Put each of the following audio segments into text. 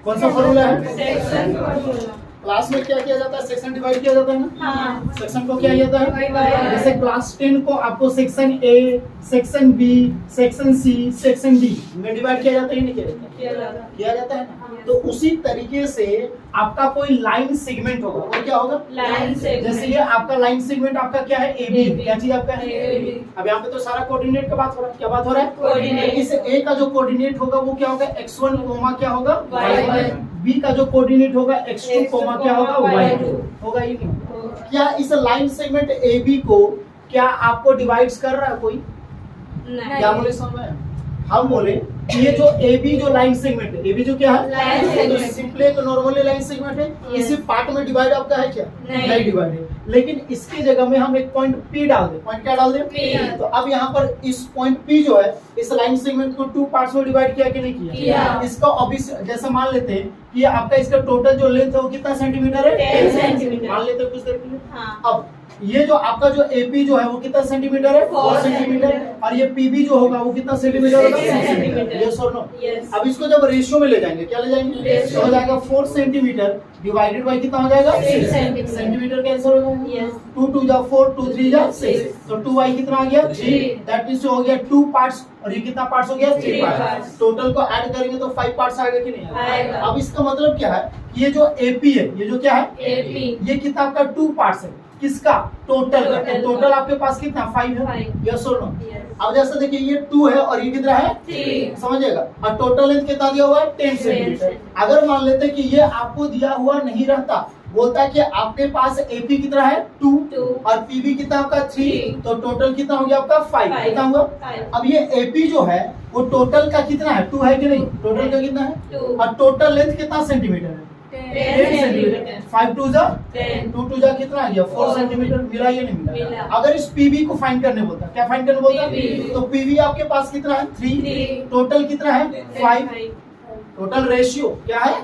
कौन सा फॉर्मूला है? Section formula. क्लास में क्या किया जाता है? सेक्शन डिवाइड किया जाता है ना? हाँ। सेक्शन को क्या किया जाता है? Divide। जैसे क्लास 10 को आपको section A, section B, section C, section D में डिवाइड किया जाता है, नहीं किया जाता? किया जाता है ना? तो उसी तरीके से आपका कोई लाइन सेगमेंट होगा, वो क्या होगा? Line segment. जैसे ये आपका लाइन सेगमेंट आपका क्या है? AB। AB। क्या चीज आपका है? AB। अब यहाँ पे तो सारा कोऑर्डिनेट का बात हो रहा है। क्या बात हो रहा है? कोऑर्डिनेट। इस A का जो कोऑर्डिनेट होगा वो क्या होगा? x1 कोमा क्या होगा? Y1। B का जो कोऑर्डिनेट होगा x2 कोमा क्या होगा? Y2 होगा। ये नहीं होगा। क्या इस लाइन सेगमेंट AB को क्या आपको डिवाइड्स कर रहा है कोई? नहीं। क्या बोले समझ में? हम बोले कि ये जो AB जो लाइन सेगमेंट है, AB जो क्या है? लाइन तो सेगमेंट। सिंपली एक नॉर्मली लाइन सेगमेंट है। Yes। इसी पार्ट में डिवाइड आपका है क्या? नहीं। डिवाइड है। लेकिन इसकी जगह में हम एक पॉइंट P डाल दें। पॉइंट क्या डाल दें? P। तो अब यहाँ पर इस पॉइंट P जो है इस लाइन सेगमेंट को 2 पार्ट्स में डिवाइड किया कि नहीं किया? किया। इसका ऑब्वियस जैसे मान लेते हैं कि आपका इसका टोटल जो लेंथ है वो कितना सेंटीमीटर है? 10 सेंटीमीटर। मान लेते हैं कुछ देर के लिए। हाँ। अब ये जो आपका जो AP जो है वो कितना सेंटीमीटर है? 4 4 सेंटीमीटर। और ये PB जो होगा वो कितना सेंटीमीटर होगा? 6 सेंटीमीटर। यस और नो? Yes। अब इसको जब रेशियो में ले जाएंगे, क्या ले जाएंगे? रेशियो। तो हो जाएगा 4 सेंटीमीटर डिवाइडेड बाय कितना हो जाएगा? 6 सेंटीमीटर। सेंटीमीटर कैंसिल हो जाएगा। Yes। 2 2 जा 4, 2 3 जा 6। 6। तो 2y कितना आ गया? 3। 3। दैट मींस हो गया 2 पार्ट्स और ये कितना पार्ट्स हो गया? 3 3 पार्ट्स। parts। टोटल को ऐड करेंगे तो 5 पार्ट्स आएगा कि नहीं आएगा। अब इसका मतलब क्या है? ये जो AP है, ये जो क्या है? AP। ये कितना आपका 2 पार्ट्स है। किसका? टोटल का। टोटल टोटल का। आपके पास कितना? 5 है। 5। यस और नो? Yes। अब जैसा देखिए ये 2 है और ये कितना है? 3। समझिएगा। और टोटल लेंथ कितना दिया हुआ है? 10 सेंटीमीटर। अगर मान लेते कि ये आपको दिया हुआ नहीं रहता, बोलता है कि आपके पास AP कितना है? 2 2। और PB कितना आपका? 3। 3। तो टोटल कितना हो गया आपका? 5। 5। कितना हुआ? 5। अब ये AP जो है वो टोटल का कितना है? 2 है कि नहीं? टोटल का कितना है? 2। और टोटल लेंथ कितना सेंटीमीटर है? 10 सेंटीमीटर। 5 2 जा 10। 2 2 जा कितना आ गया? 4 4 सेंटीमीटर। मिला या नहीं मिला? मिला। अगर इस PB को फाइंड करने बोलता, क्या फाइंड करने बोलता? PB। तो PB आपके पास कितना है? 3। 3। टोटल कितना है? 5। 5। टोटल रेशियो क्या है?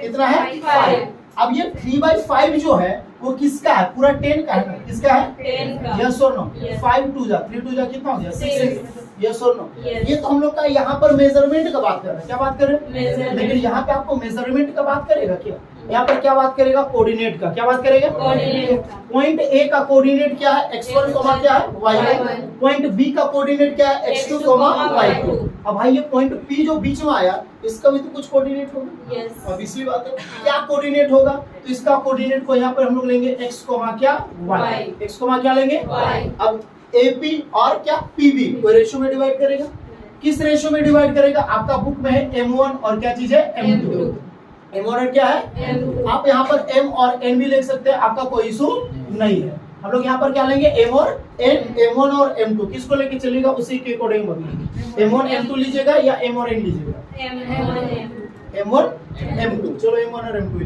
कितना है? 5। अब ये 3/5 जो है वो किसका है? पूरा 10 का है। किसका है? 10 का। यस और नो? Yes। 5 2 जा 3 2 जा कितना हो गया? 6। यस और नो? Yes। ये तो हम लोग का यहाँ पर मेजरमेंट का बात कर रहे हैं। क्या बात कर रहे हैं? Measurement। लेकिन यहाँ पे आपको मेजरमेंट का बात करेगा क्या? यहाँ पर क्या बात करेगा? कोऑर्डिनेट का। क्या बात करेगा? कोऑर्डिनेट का। पॉइंट A का कोऑर्डिनेट क्या है? x1 कोमा क्या है? y1। Y1। पॉइंट B का कोऑर्डिनेट क्या है? x2 coma y2। अब भाई ये पॉइंट P जो बीच में आया इसका भी तो कुछ कोऑर्डिनेट होगा। Yes। अब इसी बात है क्या कोऑर्डिनेट होगा? तो इसका कोऑर्डिनेट को यहाँ पर हम लोग लेंगे x कोमा क्या? y। Y। x कोमा क्या लेंगे? Y। अब AP और क्या? PB को रेशियो में डिवाइड करेगा। किस रेशियो में डिवाइड करेगा? आपका बुक में है M1 और क्या चीज है? M2। M1 क्या है? M2। आप यहाँ पर M और N भी लिख सकते हैं, आपका कोई इशू नहीं है। हम लोग यहाँ पर क्या लेंगे? M और N, M1 और M2 किसको लेके चलेगा उसी के अकॉर्डिंग बदलेंगे। M1 M2 लीजिएगा या M और N लीजिएगा? M1 M2। चलो M1 और M2 ले,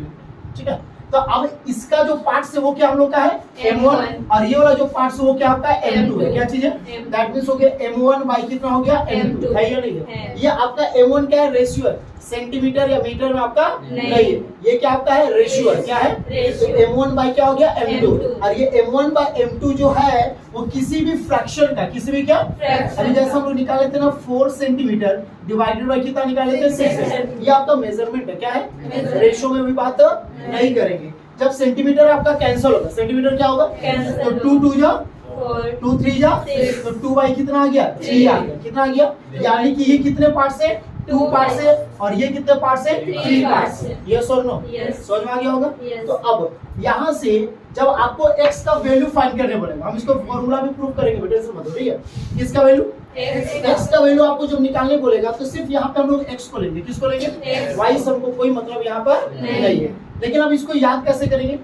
ठीक है। तो अब इसका जो पार्ट है वो क्या हम लोग का है? M1 और ये वाला जो पार्ट है वो क्या आपका है? M2 है। क्या चीज है? M2। दैट मींस हो गया M1 बाई कितना हो गया? M2 है या नहीं है? है। ये आपका M1 क्या है? रेशियो है। सेंटीमीटर या मीटर में आपका नहीं है। ये क्या आपका है? रेशियो है। क्या है? रेशियो। तो M1 बाई क्या हो गया? M2। M2। और ये M1 बाई M2 जो है वो किसी भी फ्रैक्शन का, किसी भी क्या Fraction अभी जैसे हम लोग निकाले थे ना 4 सेंटीमीटर डिवाइडेड बाई कितना निकाले थे? 6। ये आपका मेजरमेंट है। क्या है? Measurement। रेशियो में भी बात नहीं करेंगे। जब सेंटीमीटर आपका कैंसिल होगा, सेंटीमीटर क्या होगा? Cancel तो 2 2 जा 4। 2 3 जा 6। तो 2 बाई कितना आ गया? 3 आ गया। कितना आ गया? यानी कि ये कितने पार्ट से? 2 पार्ट से और ये कितने पार्ट से? 3 पार्ट से। यस और नो? Yes। समझ में आ गया होगा? Yes। तो अब यहाँ से जब आपको x का वैल्यू फाइंड करने पड़ेगा, हम इसको फॉर्मूला भी प्रूव करेंगे बेटे, टेंशन मत लो, ठीक है। इसका वैल्यू x का वैल्यू आपको जब निकालने बोलेगा तो सिर्फ यहाँ पे हम लोग x को लेंगे। किसको लेंगे? X। y से हमको कोई मतलब यहाँ पर नहीं। नहीं है। लेकिन अब इसको याद कैसे करेंगे?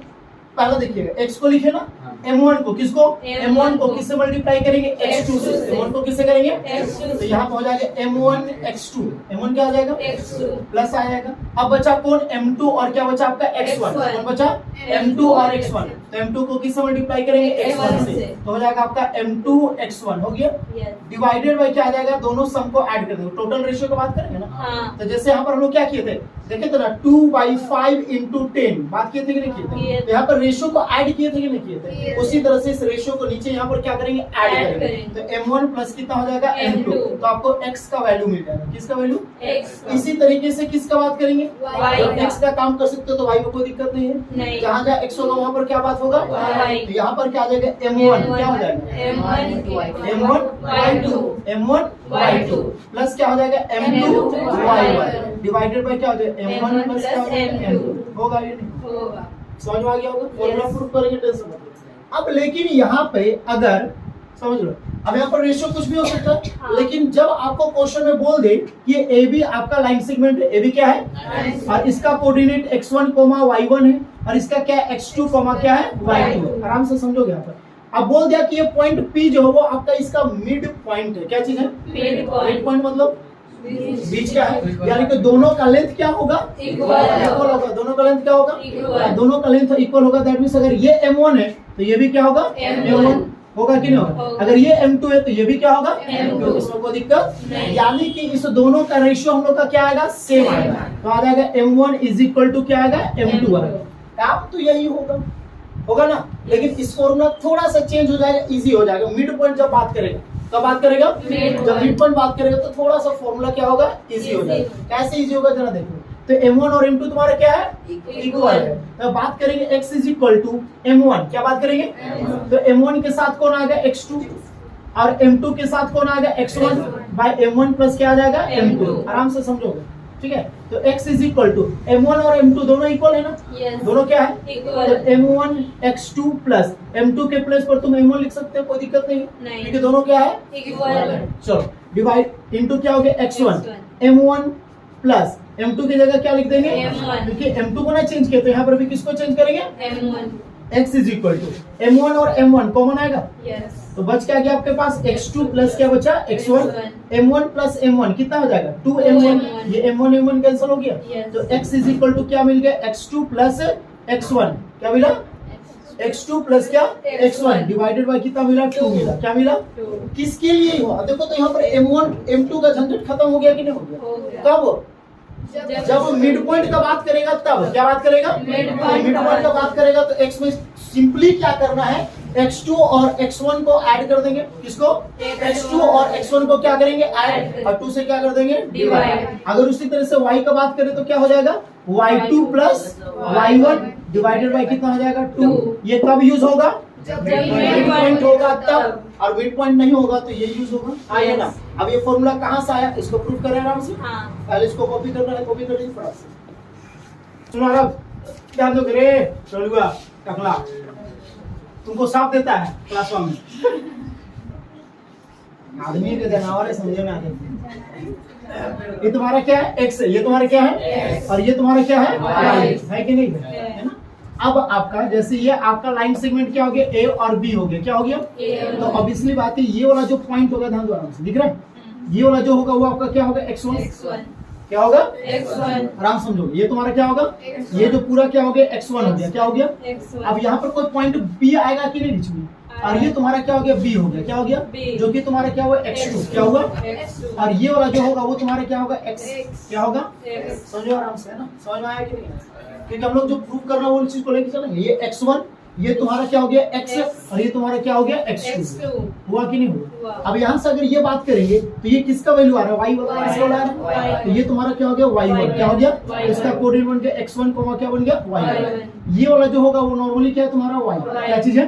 पहला देखिएगा x को लिखे ना, M1 को किसको? M1 को किससे मल्टीप्लाई करेंगे? x2 से। M1 को किससे करेंगे? x2 तो यहाँ पे हो जाएगा M1 x2। M1 क्या आ जाएगा? x2 प्लस आ जाएगा। अब बचा कौन? M2 और क्या बचा आपका? x1। x1। कौन बचा? M2 और x1। तो M2 को किससे मल्टीप्लाई करेंगे? x1 से। तो हो जाएगा आपका M2 x1 हो गया। Yes। डिवाइडेड बाय क्या आ जाएगा? दोनों सम को ऐड कर देंगे। टोटल रेशियो की बात करेंगे ना। हाँ। तो जैसे यहाँ पर हम लोग क्या किए थे? देखे थे ना 2/5 × 10 बात किए थे कि नहीं किए थे? किए थे। तो यहाँ पर रेशियो को ऐड किए थे कि नहीं किए थे? उसी तरह से इस रेशियो को नीचे यहाँ पर क्या करेंगे, ऐड करेंगे। तो m1 प्लस कितना हो जाएगा, m2। तो आपको x का वैल्यू मिल जाएगा, किसका वैल्यू, इसी तरीके से किसका बात करेंगे, x का काम कर सकते हो तो y में कोई दिक्कत नहीं है। जहाँ जहाँ x होगा वहाँ पर क्या बात होगा, तो यहाँ पर क्या आ जाएगा, m1 क्या हो जाएगा, m1 y2 प्लस क्या हो जाएगा, m2 y1 डिवाइडेड बाय क्या हो जाएगा, m1 प्लस क्या हो जाएगा, m2 होगा ये नहीं, समझ में आ गया होगा, फॉर्मूला प्रूव करेंगे, टेंशन मत लो। अब लेकिन यहाँ पे अगर समझ लो, अब यहाँ पर रेशियो कुछ भी हो सकता है, हाँ। लेकिन जब आपको क्वेश्चन में बोल दे कि ए बी आपका लाइन सेगमेंट है, ए बी क्या है और इसका कोऑर्डिनेट x1, y1 है और इसका क्या है, x2, क्या है, y2। आराम से समझोगे यहाँ पर। अब बोल दिया कि ये पॉइंट P जो है वो आपका इसका मिड पॉइंट है, क्या चीज है, मिड पॉइंट मतलब बीच का है, यानी कि दोनों का लेंथ क्या होगा, इक्वल होगा। दोनों का लेंथ क्या होगा, दोनों का लेंथ इक्वल होगा। दैट मींस अगर ये m1 है तो ये भी क्या होगा, m1 होगा कि नहीं होगा। अगर ये m2 है तो ये भी क्या होगा, m2। इसमें कोई दिक्कत, यानी कि इस दोनों का रेशियो हम लोग का क्या आएगा, सेम आएगा। तो आ जाएगा m1 इज इक्वल टू क्या आएगा, m2 आएगा। आप तो यही होगा ना, लेकिन इस फॉर्मूला थोड़ा सा चेंज हो जाएगा, इजी हो जाएगा। मिड पॉइंट जब बात करेगा, कब बात करेगा, जब मिड पॉइंट बात करेगा तो थोड़ा सा फॉर्मूला क्या होगा, इजी हो जाएगा। कैसे इजी होगा जरा देखो। तो m1 और m2 तुम्हारा क्या है, इक्वल है। तो बात करेंगे x is equal to m1, क्या बात करेंगे, तो m1 के साथ कौन आ गया, x2 और m2 के साथ कौन आ गया, x1 बाय m1 प्लस क्या आ जाएगा, m2। आराम से समझोगे, ठीक है। तो x is equal to m1 और m2 दोनों इक्वल है ना, दोनों क्या है, तो m1 x2 प्लस m2 के प्लेस पर तुम m1 लिख सकते हो, कोई दिक्कत नहीं, क्योंकि दोनों क्या है, इक्वल। चलो डिवाइड इनटू क्या हो गया, x1 m1 प्लस m2 की जगह क्या लिख देंगे, क्योंकि m2 को ना चेंज किया तो यहाँ पर भी किसको चेंज करेंगे, m1। x is equal to m1 और m1 कॉमन आएगा, तो बच क्या गया आपके पास, x2 प्लस क्या बचा, x1। m1 प्लस m1 कितना हो जाएगा, 2m1। ये m1 कैंसिल हो गया, तो x इज इक्वल टू क्या मिल गया, x2 प्लस x1। क्या मिला, x2 प्लस क्या, x1 डिवाइडेड बाय कितना मिला, 2 मिला। क्या मिला, किसके लिए हुआ, देखो तो यहाँ पर m1 m2 का झंझट खत्म हो गया कि नहीं हो गया। कब, जब मिड पॉइंट का बात करेगा तब क्या बात करेगा, मिड पॉइंट का बात करेगा तो x में सिंपली क्या करना है, x2 और x1 को ऐड कर देंगे। किसको, x2 और x1 को क्या करेंगे, ऐड, और 2 से क्या कर देंगे, डिवाइड। अगर उसी तरह से y का बात करें तो क्या हो जाएगा, y2 plus y1 divided by कितना हो जाएगा, 2। ये कब यूज होगा, जब मिड पॉइंट होगा तब, और मिड पॉइंट नहीं होगा तो ये यूज होगा। आया ना। अब ये फॉर्मूला कहाँ से आया, इसको प्रूव करें आराम से। पहले इसको कॉपी करना है, कॉपी कर लीजिए फटाक से। सुनो अब क्या जो करे चलूगा टकला तुमको साफ देता है क्लास में, आदमी के जनावर समझे में आते। ये तुम्हारा क्या है, x है, ये तुम्हारा क्या है, और ये तुम्हारा क्या है, y है कि नहीं है ना। अब आपका जैसे ये आपका लाइन सेगमेंट क्या हो गया, ए और बी हो गया, क्या हो गया, तो ऑब्वियसली बात है ये वाला जो पॉइंट होगा, ध्यान दो आराम से, दिख रहा है, ये वाला जो होगा वो आपका क्या होगा, x1 क्या होगा, x1। आराम समझोगे, ये तुम्हारा क्या होगा, ये जो पूरा क्या हो गया, x1 हो गया, क्या हो गया, अब यहाँ पर कोई पॉइंट b आएगा कि नहीं बीच में, और ये तुम्हारा क्या हो गया, b हो गया, क्या हो गया, जो कि तुम्हारा क्या हुआ, x2 क्या होगा, और ये वाला जो होगा वो तुम्हारा क्या होगा, x क्या होगा। समझो आराम से, है ना, समझ में आया कि नहीं, क्योंकि हम लोग जो प्रूव करना वो चीज को लेके चलेंगे। ये x1, ये तुम्हारा क्या हो गया, x, और ये तुम्हारा क्या हो गया, x2 हुआ कि नहीं हुआ। अब यहाँ से अगर ये बात करेंगे तो ये किसका वैल्यू आ रहा है, y वाला किसका आ रहा है, तो ये तुम्हारा क्या हो गया, y1 क्या हो गया, इसका कोऑर्डिनेट बन गया x1 क्या बन गया, y1। ये वाला जो होगा वो नॉर्मली क्या है तुम्हारा y, क्या चीज है,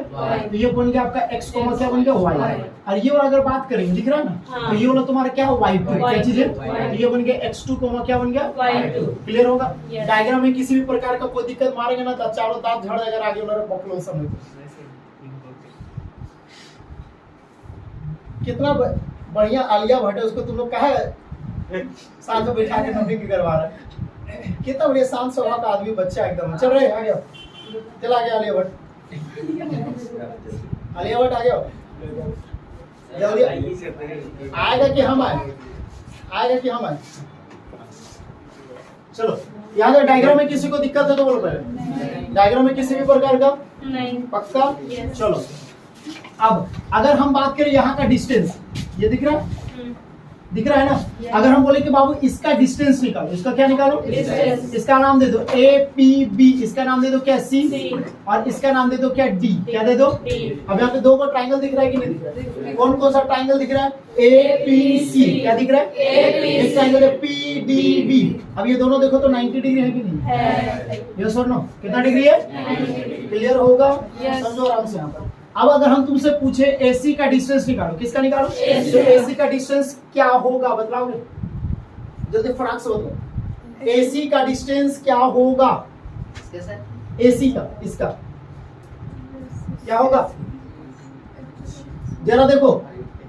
तो ये बन गया आपका x क्या बन गया, y। और ये वाला अगर बात करेंगे, दिख रहा है ना, तो ये वाला तुम्हारा क्या है, y2 क्या चीज है, तो ये बन गया x2 क्या बन गया, y2। क्लियर होगा। डायग्राम में किसी भी प्रकार का कोई दिक्कत मारेंगे ना तो चारों दांत झड़ जाएगा, आगे वाला पॉपुलर समझ। कितना बढ़िया आलिया भट्ट है, उसको तुम लोग कहा साथ में बैठा के नौकरी करवा रहे हैं। कितना बढ़िया शांत स्वभाव का आदमी, बच्चा एकदम। चल रहे आ गया, चला गया आलिया भट्ट, आलिया भट्ट आ गया, जल्दी आएगा कि हम आए, आएगा कि हम आए। चलो यहाँ से डायग्राम में किसी को दिक्कत है तो बोलो पहले, डायग्राम में किसी भी प्रकार का नहीं, पक्का। चलो अब अगर हम बात करें यहाँ का डिस्टेंस, ये दिख रहा है, दिख रहा है ना? अगर हम बोले कि बाबू इसका डिस्टेंस निकालो, इसका क्या निकालो? Distance. इसका नाम दे दो ए पी बी, इसका नाम दे दो क्या सी, C. और इसका नाम दे दो क्या डी, क्या दे दो? D. अब यहाँ पे दो को ट्राइंगल दिख रहा है कि नहीं दिख रहा है? कौन कौन सा ट्राइंगल दिख रहा है? ए पी सी, क्या दिख रहा है? एक ट्राइंगल है पी डी बी। अब ये दोनों देखो तो 90 डिग्री है कि नहीं? यस और नो? कितना डिग्री है? क्लियर होगा? Yes. समझो आराम से यहाँ पर। अब अगर हम तुमसे पूछे AC का डिस्टेंस निकालो, किसका निकालो? AC. तो AC का डिस्टेंस क्या होगा बतलाओगे? जल्दी फटाक से बताओ। AC का डिस्टेंस क्या होगा? AC का, इसका क्या होगा? जरा देखो,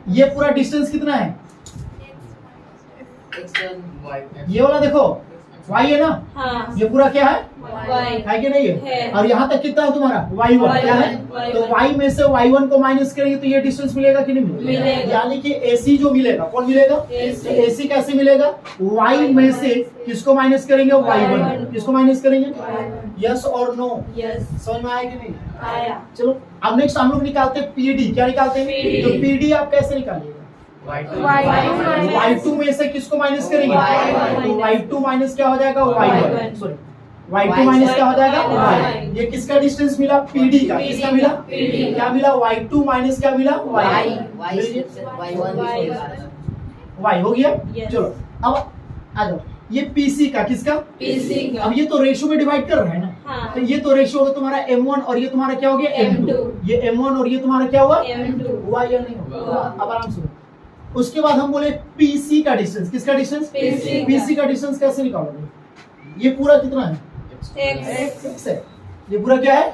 ये पूरा डिस्टेंस कितना है? ये वाला देखो, y है ना? हाँ। ये पूरा क्या है? Y. है कि नहीं है? है। और यहाँ तक कितना है तुम्हारा? y1 क्या है? Y1. तो y में से y1 को माइनस करेंगे तो ये डिस्टेंस मिलेगा कि नहीं मिलेगा? मिलेगा। यानी कि AC जो मिलेगा, कौन मिलेगा? AC. तो AC कैसे मिलेगा? y में से किसको माइनस करेंगे? y1 किसको माइनस करेंगे? यस और नो? Yes. समझ में आया कि नहीं? आया. चलो अब नेक्स्ट हम लोग निकालते हैं PD। क्या निकालते हैं? PD. तो PD आप कैसे निकालिएगा? y2 में से किसको माइनस करेंगे? Y1. तो y2 माइनस क्या हो जाएगा? y1 Y1. Sorry y2 minus क्या हो जाएगा? Y. ये किसका डिस्टेंस मिला? PD का। PD किसका मिला? PD. क्या मिला? y2 माइनस क्या मिला? y y हो गया? Yes. चलो अब आ जाओ, ये PC का, किसका? PC का. अब ये तो रेशियो में डिवाइड कर रहे हैं ना, हाँ. तो ये तो रेशियो होगा तुम्हारा m1 और ये तुम्हारा क्या हो गया? m2। M2। ये m1 और ये तुम्हारा क्या हुआ? M2. हुआ या नहीं हुआ? हुआ। अब आराम से। उसके बाद हम बोले PC का डिस्टेंस, किसका डिस्टेंस? PC का। PC का डिस्टेंस कैसे निकालोगे? ये पूरा कितना है? X. x है। ये पूरा क्या है?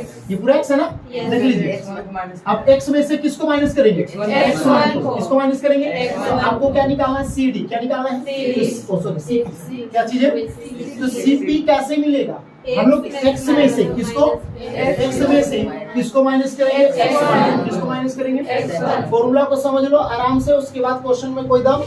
X. ये पूरा x है ना? Yes. देख लीजिए। अब x में से किसको माइनस करेंगे? X1 को। किसको माइनस करेंगे? X1 आपको क्या निकालना है? CD। क्या निकालना है? CD. CP। क्या चीज है? CP. तो CP कैसे मिलेगा? हम लोग x में से किसको? x में से किसको माइनस करेंगे? X1। किसको माइनस करेंगे? X1। फॉर्मूला को समझ लो आराम से, उसके बाद क्वेश्चन में कोई दम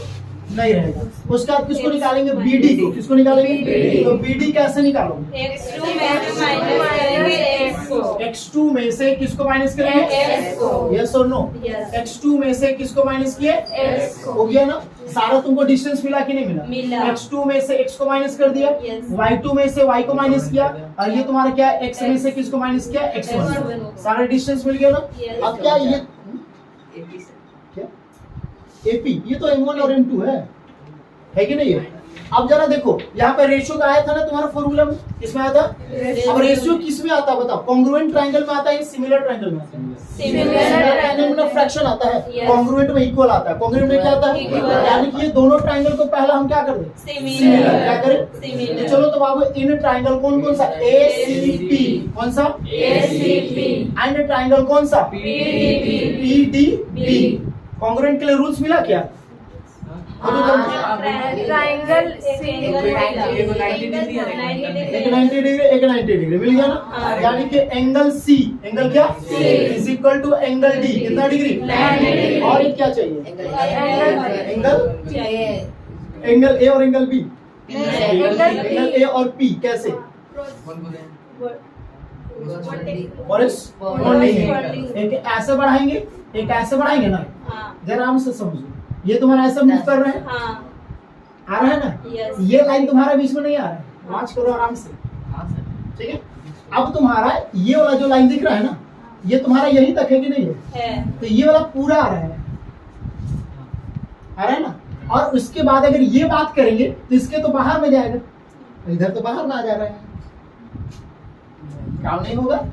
नहीं रहेगा। उसके बाद किसको निकालेंगे? BD को। किसको निकालेंगे? BD। तो BD कैसे निकालोगे? X2 में से माइनस करेंगे X को. x2 में से किसको माइनस करेंगे? X को. यस और नो? Yes. x2 में से किसको माइनस किए? X को. हो गया ना? सारा तुमको डिस्टेंस मिला कि नहीं मिला? मिला. x2 में से x को माइनस कर दिया, Yes. y2 में से y को माइनस किया, और ये तुम्हारा क्या है? x में से किसको माइनस किया? x1। X1. सारा डिस्टेंस मिल गया ना? Yes. अब क्या ये क्या? AP ये तो m1 और m2 है कि नहीं है? अब जरा देखो, यहाँ पे रेशियो का आया था ना तुम्हारा फॉर्मूला में, किसमें आया था? अब रेशियो किस में आता है बताओ? कॉन्ग्रुएंट ट्रायंगल में आता है, सिमिलर ट्रायंगल में आता है? सिमिलर ट्रायंगल में फ्रैक्शन आता है, Yes. कॉन्ग्रुएंट में इक्वल आता है। कॉन्ग्रुएंट में क्या आता है? Equal. यानी कि ये दोनों ट्रायंगल को पहला हम क्या कर दें? Similar. क्या करें? Similar. तो चलो तो बाबू इन ट्रायंगल कौन कौन सा? ACP। कौन सा? ACP. एंड ट्रायंगल कौन सा? PDB. PDB। कॉन्ग्रुएंट के लिए रूल्स मिला क्या? ट्रायंगल एक 90 डिग्री, एक 90 डिग्री मिल गया ना? हाँ। यानी कि एंगल C, एंगल क्या? C is equal to angle D, कितना डिग्री? 90 डिग्री। और ये क्या चाहिए? एंगल A और एंगल B। एंगल A और P कैसे? कॉरेस्पॉन्डिंग है। एक ऐसे बढ़ाएंगे, एक ऐसे बढ़ाएंगे ना? जरा आराम से समझो, ये तुम्हारा ऐसा मूव कर रहे हैं, आ रहा है ना? Yes. ये लाइन तुम्हारा बीच में नहीं आ रहा है, वॉच करो आराम से, ठीक है? अब तुम्हारा ये वाला जो लाइन दिख रहा है ना, ये तुम्हारा यही तक है कि नहीं है? तो ये वाला पूरा आ रहा है ना? और उसके बाद अगर ये बात करेंगे तो इसके तो बाहर में जाएगा, इधर तो बाहर ना आ जा रहा है, काम नहीं होगा।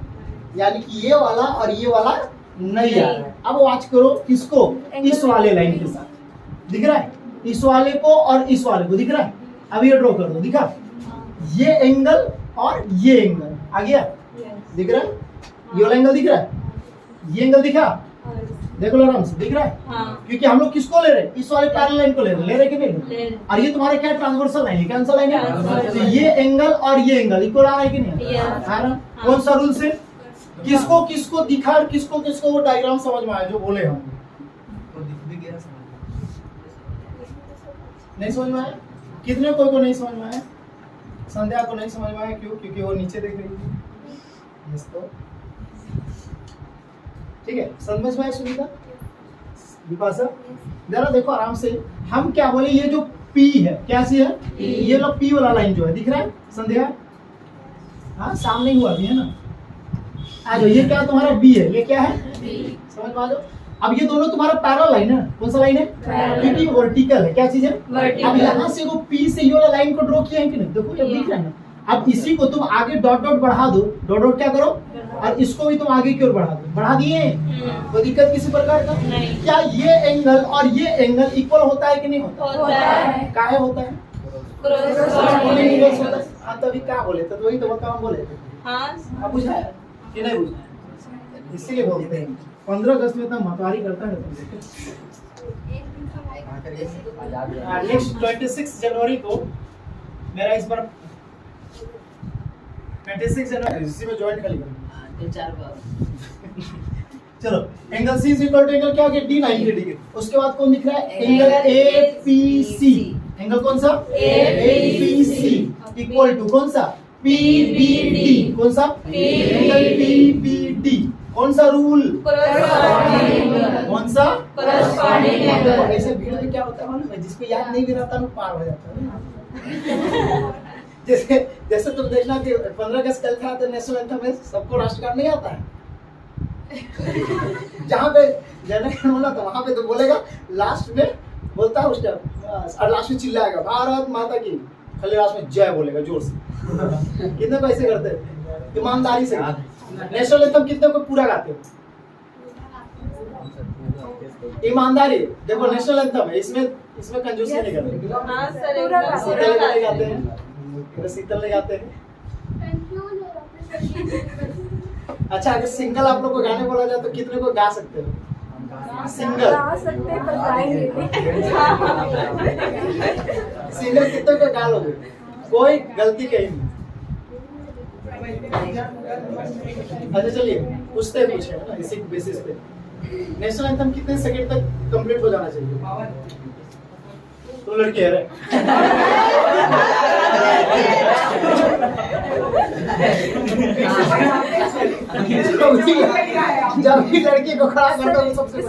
यानी कि ये वाला और ये वाला नहीं आ रहा है। अब वॉच करो किसको? इस वाले लाइन के साथ दिख रहा है, इस वाले को और इस वाले को दिख रहा है। अब ये ड्रॉ कर दो, दिखा? ये एंगल और ये एंगल आ गया, दिख रहा है? ये वाला एंगल दिख रहा है, ये एंगल दिखा? देखो लो आराम से, दिख रहा है? क्योंकि हम लोग किसको ले रहे हैं? इस वाले पैरेलल लाइन को ले रहे कि नहीं? और ये तुम्हारे क्या ट्रांसवर्सल लाइन है, कौन सा लाइन है? Transversal. तो ये एंगल और ये एंगल इक्वल आ रहा है कि नहीं? Yes. आ रहा? कौन सा रूल से? किसको किसको दिखा और किसको किसको वो डायग्राम समझ में आया जो बोले हम? नहीं समझ में आया? कितने कोई को नहीं समझ में आया? संध्या को नहीं समझ में आया, क्यों? क्योंकि वो नीचे देख रही थी। इसको ठीक है, समझ में आया? सुनीता, विपाशा, जरा देखो आराम से, हम क्या बोले, ये जो P है क्या सी है, ये लो P वाला लाइन जो है दिख रहा है संध्या, हाँ सामने हुआ भी है ना, आ जाओ, ये क्या तुम्हारा B है, ये क्या है, समझ में आ जाओ। अब ये दोनों तुम्हारा पैरेलल लाइन है, कौन सा लाइन है, क्योंकि वर्टिकल है, क्या चीज है, अब यहाँ से वो P से ये वाला लाइन को ड्रॉ किया है कि नहीं, देखो ये दिख रहा है ना। अब इसी को तुम आगे डॉट डॉट बढ़ा दो, डॉट डॉट क्या करो, और इसको भी तुम आगे की ओर बढ़ा दो, बढ़ा दिए, कोई दिक्कत किसी प्रकार का नहीं। क्या ये एंगल और ये एंगल इक्वल होता है कि नहीं होता, होता है। काहे होता है, Corresponding होता है। हाँ तभी क्या बोले थे, तो वही तो काम बोले थे, हाँ आप बुझाया कि नहीं बुझाया, इसीलिए बोलते हैं 15 अगस्त में इतना मतवारी करता है। नेक्स्ट 26 जनवरी को मेरा इस बार 26 जनवरी इसी में ज्वाइन कर लिया। चलो angle C is equal to angle क्या हो गया, D90 डिग्री। उसके बाद कौन दिख रहा है, एंगल APC। एंगल कौन सा, APC इक्वल टू कौन सा, PBD। कौन सा, एंगल PBD। कौन सा रूल, कौन सा, Corresponding angle। ऐसे भीड़ में क्या होता है मालूम है, जिसको याद नहीं भी रहता वो पार हो जाता है। जैसे जैसे तुम देखना कि 15 अगस्त कल था तो नेशनल एंथम में सबको राष्ट्रगान नहीं आता है। जहाँ पे जनगण मन तो वहाँ पे तो बोलेगा, लास्ट में बोलता है उस टाइम, और लास्ट में चिल्लाएगा भारत माता की, खाली लास्ट में जय बोलेगा जोर से। कितने पैसे करते हैं ईमानदारी से, नेशनल एंथम कितने को पूरा गाते हो, ईमानदारी देखो, नेशनल एंथम है, इसमें कंजूसी नहीं करते। हाँ सर शीतल नहीं गाते हैं, शीतल नहीं गाते हैं। अच्छा अगर सिंगल आप लोग को गाने बोला जाए तो कितने को गा सकते हो, सिंगल सिंगल कितने को गा लोगे, कोई गलती कहीं नहीं। अच्छा चलिए पूछते पूछे ना इसी बेसिस पे, नेशनल एंथम कितने सेकंड तक कंप्लीट हो जाना चाहिए, तो लड़के है जब भी लड़की को खड़ा करता हूँ सबसे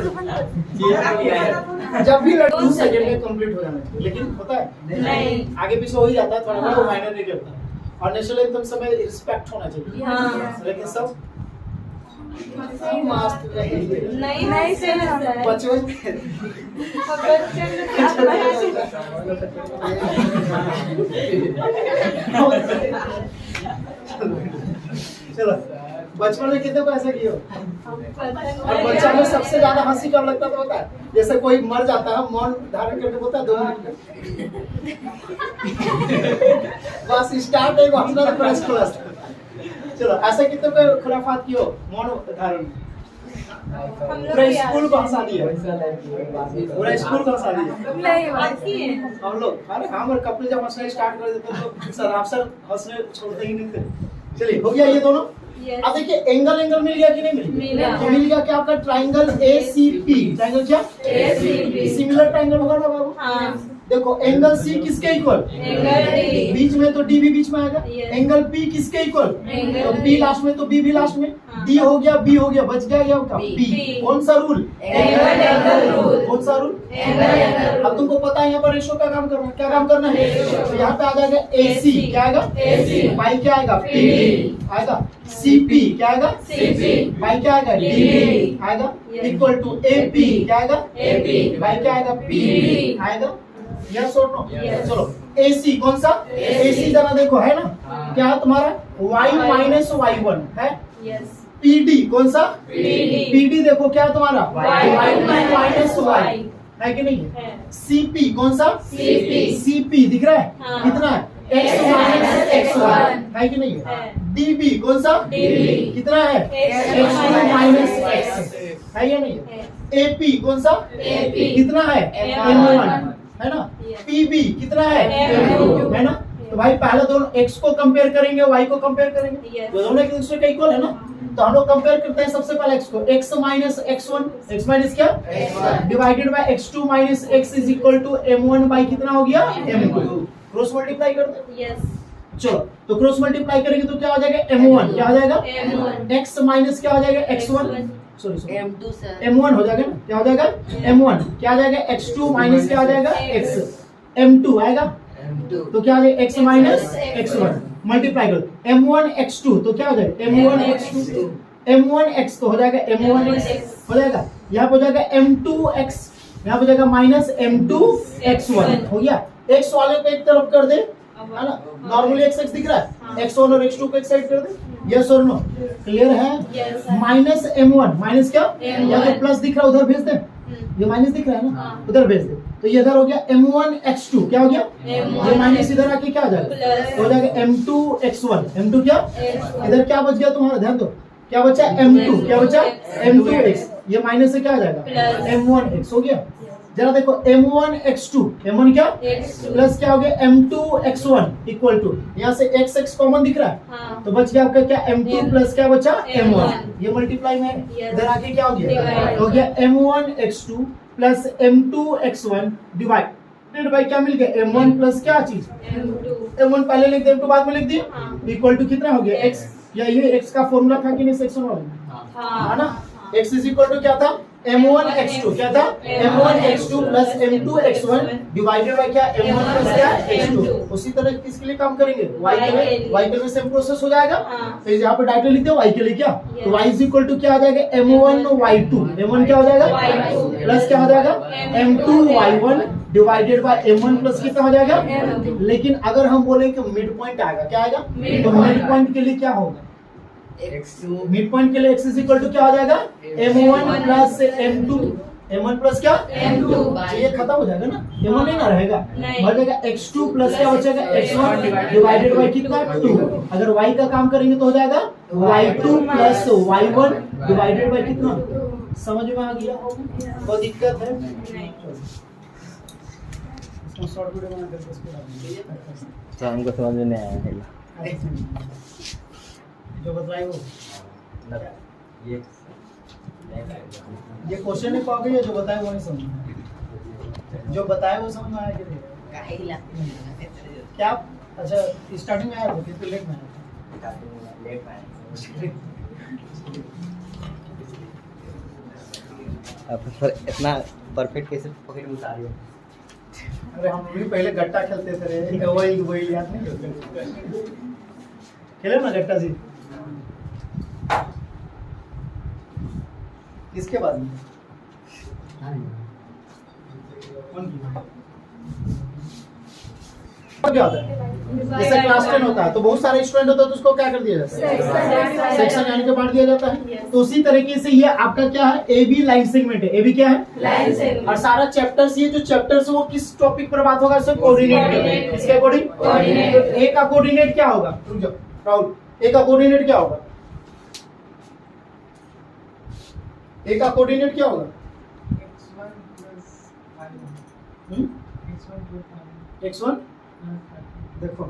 जब भी लड़की 2 सेकंड में कंप्लीट हो जाना चाहिए, लेकिन होता है नहीं, आगे पीछे हो ही जाता है, थोड़ा बड़ा वो मायने नहीं करता। और नेशनल एंथम समय रिस्पेक्ट होना चाहिए, हाँ। लेकिन सब मस्त नहीं सर बचपन चलो बचपन में कितने को ऐसा किए हो, और बच्चा में सबसे ज्यादा हंसी कब लगता तो होता है, जैसे कोई मर जाता है मौन धारण करके बोलता है 2 मिनट बस स्टार्ट है हंसना तो प्रेस प्लस। चलो ऐसे कितने को खुराफात की हो मौन धारण, पूरा स्कूल को हंसा दिया, पूरा स्कूल को हंसा दिया हम लोग। अरे हम और कपिल जब हंसना स्टार्ट कर देते तो सर अफसर हंसने छोड़ते ही नहीं थे। चलिए हो गया ये दोनों। अब देखिए एंगल एंगल मिल गया कि नहीं मिल गया, तो मिल गया क्या आपका ट्राइंगल ACP। ट्राइंगल क्या, सिमिलर ट्राइंगल होगा ना बाबू, देखो एंगल C किसके इक्वल, बीच में तो D भी बीच में आएगा, एंगल P किसके इक्वल, तो P लास्ट में तो B भी लास्ट में, D हो गया B हो गया, बच गया क्या होगा P। कौन सा रूल, कौन सा रूल, अब तुमको पता है यहाँ पर रेशो का काम करना है, क्या काम करना है, तो यहाँ पे आ जाएगा AC, क्या आएगा पाई, क्या आएगा PD आएगा, CP क्या आएगा पाई, क्या आएगा D आएगा, इक्वल टू AP क्या आएगा पाई, क्या आएगा PD आएगा, यस और नो। चलो AC कौन सा, AC जरा देखो है ना, क्या है तुम्हारा y माइनस y1 है, PD कौन सा, PD देखो क्या है तुम्हारा y माइनस y है कि नहीं है, CP कौन सा, CP दिख रहा है, हाँ। कितना है x माइनस x1 है कि नहीं है, DB कौन सा, कितना है x2 माइनस x है या नहीं है, AP कौन सा, कितना है m1 है ना, PB कितना है ना। तो भाई पहले दोनों x को कंपेयर करेंगे y को कंपेयर करेंगे, तो दोनों एक दूसरे के इक्वल है ना, तो हम लोग कंपेयर करते हैं सबसे पहले x को, x minus x1, x minus क्या divided by x2 minus x is equal to m1 by कितना हो गया m2, क्रॉस मल्टीप्लाई करते हैं। चलो तो क्रॉस मल्टीप्लाई करेंगे तो क्या हो जाएगा m1, क्या हो जाएगा x माइनस क्या हो जाएगा x1, sorry M2 sir m1 हो जाएगा ना, क्या हो जाएगा m1 क्या आ जाएगा x2 माइनस क्या आ जाएगा x, m2 आएगा M2 तो क्या आ जाएगा x माइनस x1 मल्टीप्लाई करो m1 x2 तो क्या हो जाएगा m1 x2 m1 x तो हो जाएगा m1 x हो जाएगा, यहाँ पे हो जाएगा m2 x, यहाँ पे हो जाएगा माइनस m2 x1 हो गया। x वाले को एक तरफ कर दे है ना, नॉर्मली x दिख रहा है, x1 और x2 को एक साइड कर दे, यस और नो, क्लियर है। माइनस m1 माइनस क्या या तो प्लस दिख रहा है उधर भेज दे, ये माइनस दिख रहा है ना उधर भेज दे, तो ये इधर हो गया m1 x2 क्या हो गया, ये माइनस इधर आके क्या हो जाएगा, हो जाएगा m2 x1, m2 क्या इधर क्या बच गया तुम्हारा, ध्यान दो क्या बचा m2, क्या बचा m2 x, ये माइनस से क्या आ जाएगा m1 x हो गया। जरा देखो m1 x2 m1 क्या प्लस क्या हो गया m2 x1 इक्वल टू, यहाँ से x x कॉमन दिख रहा है तो बच गया आपका क्या m2 प्लस क्या बचा m1, ये मल्टीप्लाई में इधर आके क्या हो गया, हो गया m1 x2 plus m2 x1 divided by क्या मिल गया m1 प्लस क्या चीज m1 पहले लिख दिया m2 बाद में लिख दिया इक्वल टू कितना हो गया x, या ये x का फॉर्मूला था कि नहीं सेक्शन वाले में, है ना, x इज इक्वल टू क्या था m1 x2 क्या था m1 x2 plus m2 x1 divided by क्या m1 प्लस क्या x2। उसी तरह किसके लिए काम करेंगे y के लिए सेम प्रोसेस हो जाएगा, तो यहाँ पे डायरेक्टली लिख दो y के लिए क्या, तो y इज इक्वल टू क्या आ जाएगा m1 y2, m1 क्या हो जाएगा प्लस क्या हो जाएगा m2 y1 divided by m1 plus कितना हो जाएगा, लेकिन अगर हम बोले कि मिड पॉइंट आएगा क्या आएगा, तो मिड पॉइंट के लिए क्या होगा, मिड पॉइंट के लिए x इज इक्वल टू क्या हो जाएगा m1 plus m2, m1 plus क्या m2, ये खत्म हो जाएगा ना, m1 नहीं ना रहेगा, बढ़ जाएगा x2 प्लस क्या बचेगा x1 डिवाइडेड बाय कितना 2, अगर y का काम करेंगे तो हो जाएगा y2 plus y1 divided by कितना, समझ में आ गया, कोई दिक्कत है इसमें शॉर्ट वीडियो बना करके इसको डाल तो हमको समझ में नहीं आया जो बताए वो ये क्वेश्चन नहीं पाओगे, या जो बताए वो नहीं समझ में आया, जो बताए वो समझ में आया कि नहीं क्या, अच्छा स्टार्टिंग में आया था फिर लेट में आया अब सर इतना परफेक्ट कैसे पॉकेट में उतार रही हो, अरे हम भी पहले गट्टा खेलते थे रे, वही याद नहीं होता, खेले ना गट्टा जी, किसके बाद में क्या होता है, जैसे क्लास 10 होता है तो बहुत सारे स्टूडेंट होता है तो उसको क्या कर दिया जाता है सेक्शन यानी कि बांट दिया जाता है, तो उसी तरीके से ये आपका क्या है ए बी लाइन सेगमेंट है, ए बी क्या है लाइन सेगमेंट, और सारा चैप्टर्स, ये जो चैप्टर्स है वो किस टॉपिक पर बात होगा, इससे कोऑर्डिनेट, इसके अकॉर्डिंग कोऑर्डिनेट, ए का कोऑर्डिनेट क्या होगा, रुक जाओ राहुल, ए का कोऑर्डिनेट क्या होगा, ए का कोऑर्डिनेट क्या होगा x1 देखो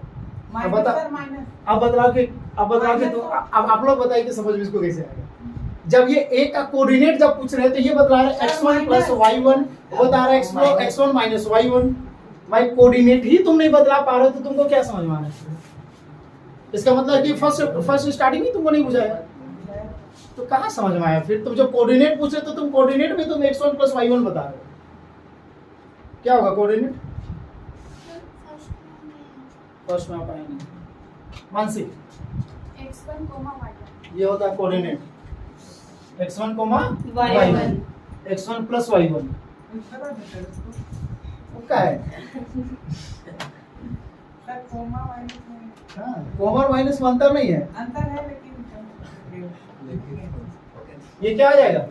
अब बतलाओ कि तो अब आप लोग बताइए कि समझ में इसको कैसे आएगा, जब ये a का कोऑर्डिनेट जब पूछ रहे हैं तो ये बता रहा है x1 प्लस y1, बता रहा है x1 माइनस y1, भाई कोऑर्डिनेट ही तुम नहीं बदला पा रहे हो तो तुमको क्या समझ में आ रहा है, इसका मतलब कि फर्स्ट स्टार्टिंग ही तुमको नहीं बुझाया तो कहाँ समझ में आया, फिर तुम जब कोऑर्डिनेट पूछ रहे तो तुम कोऑर्डिनेट में तुम x1 प्लस y1 बता रहे हो, क्या होगा कोऑर्डिनेट, फर्स्ट में आप आएंगे मानसिक x1 y1, ये होता है coordinate x1 y1, x1 plus y1 क्या है, कोमा और माइनस में अंतर नहीं है, अंतर है लेकिन ये क्या आ जाएगा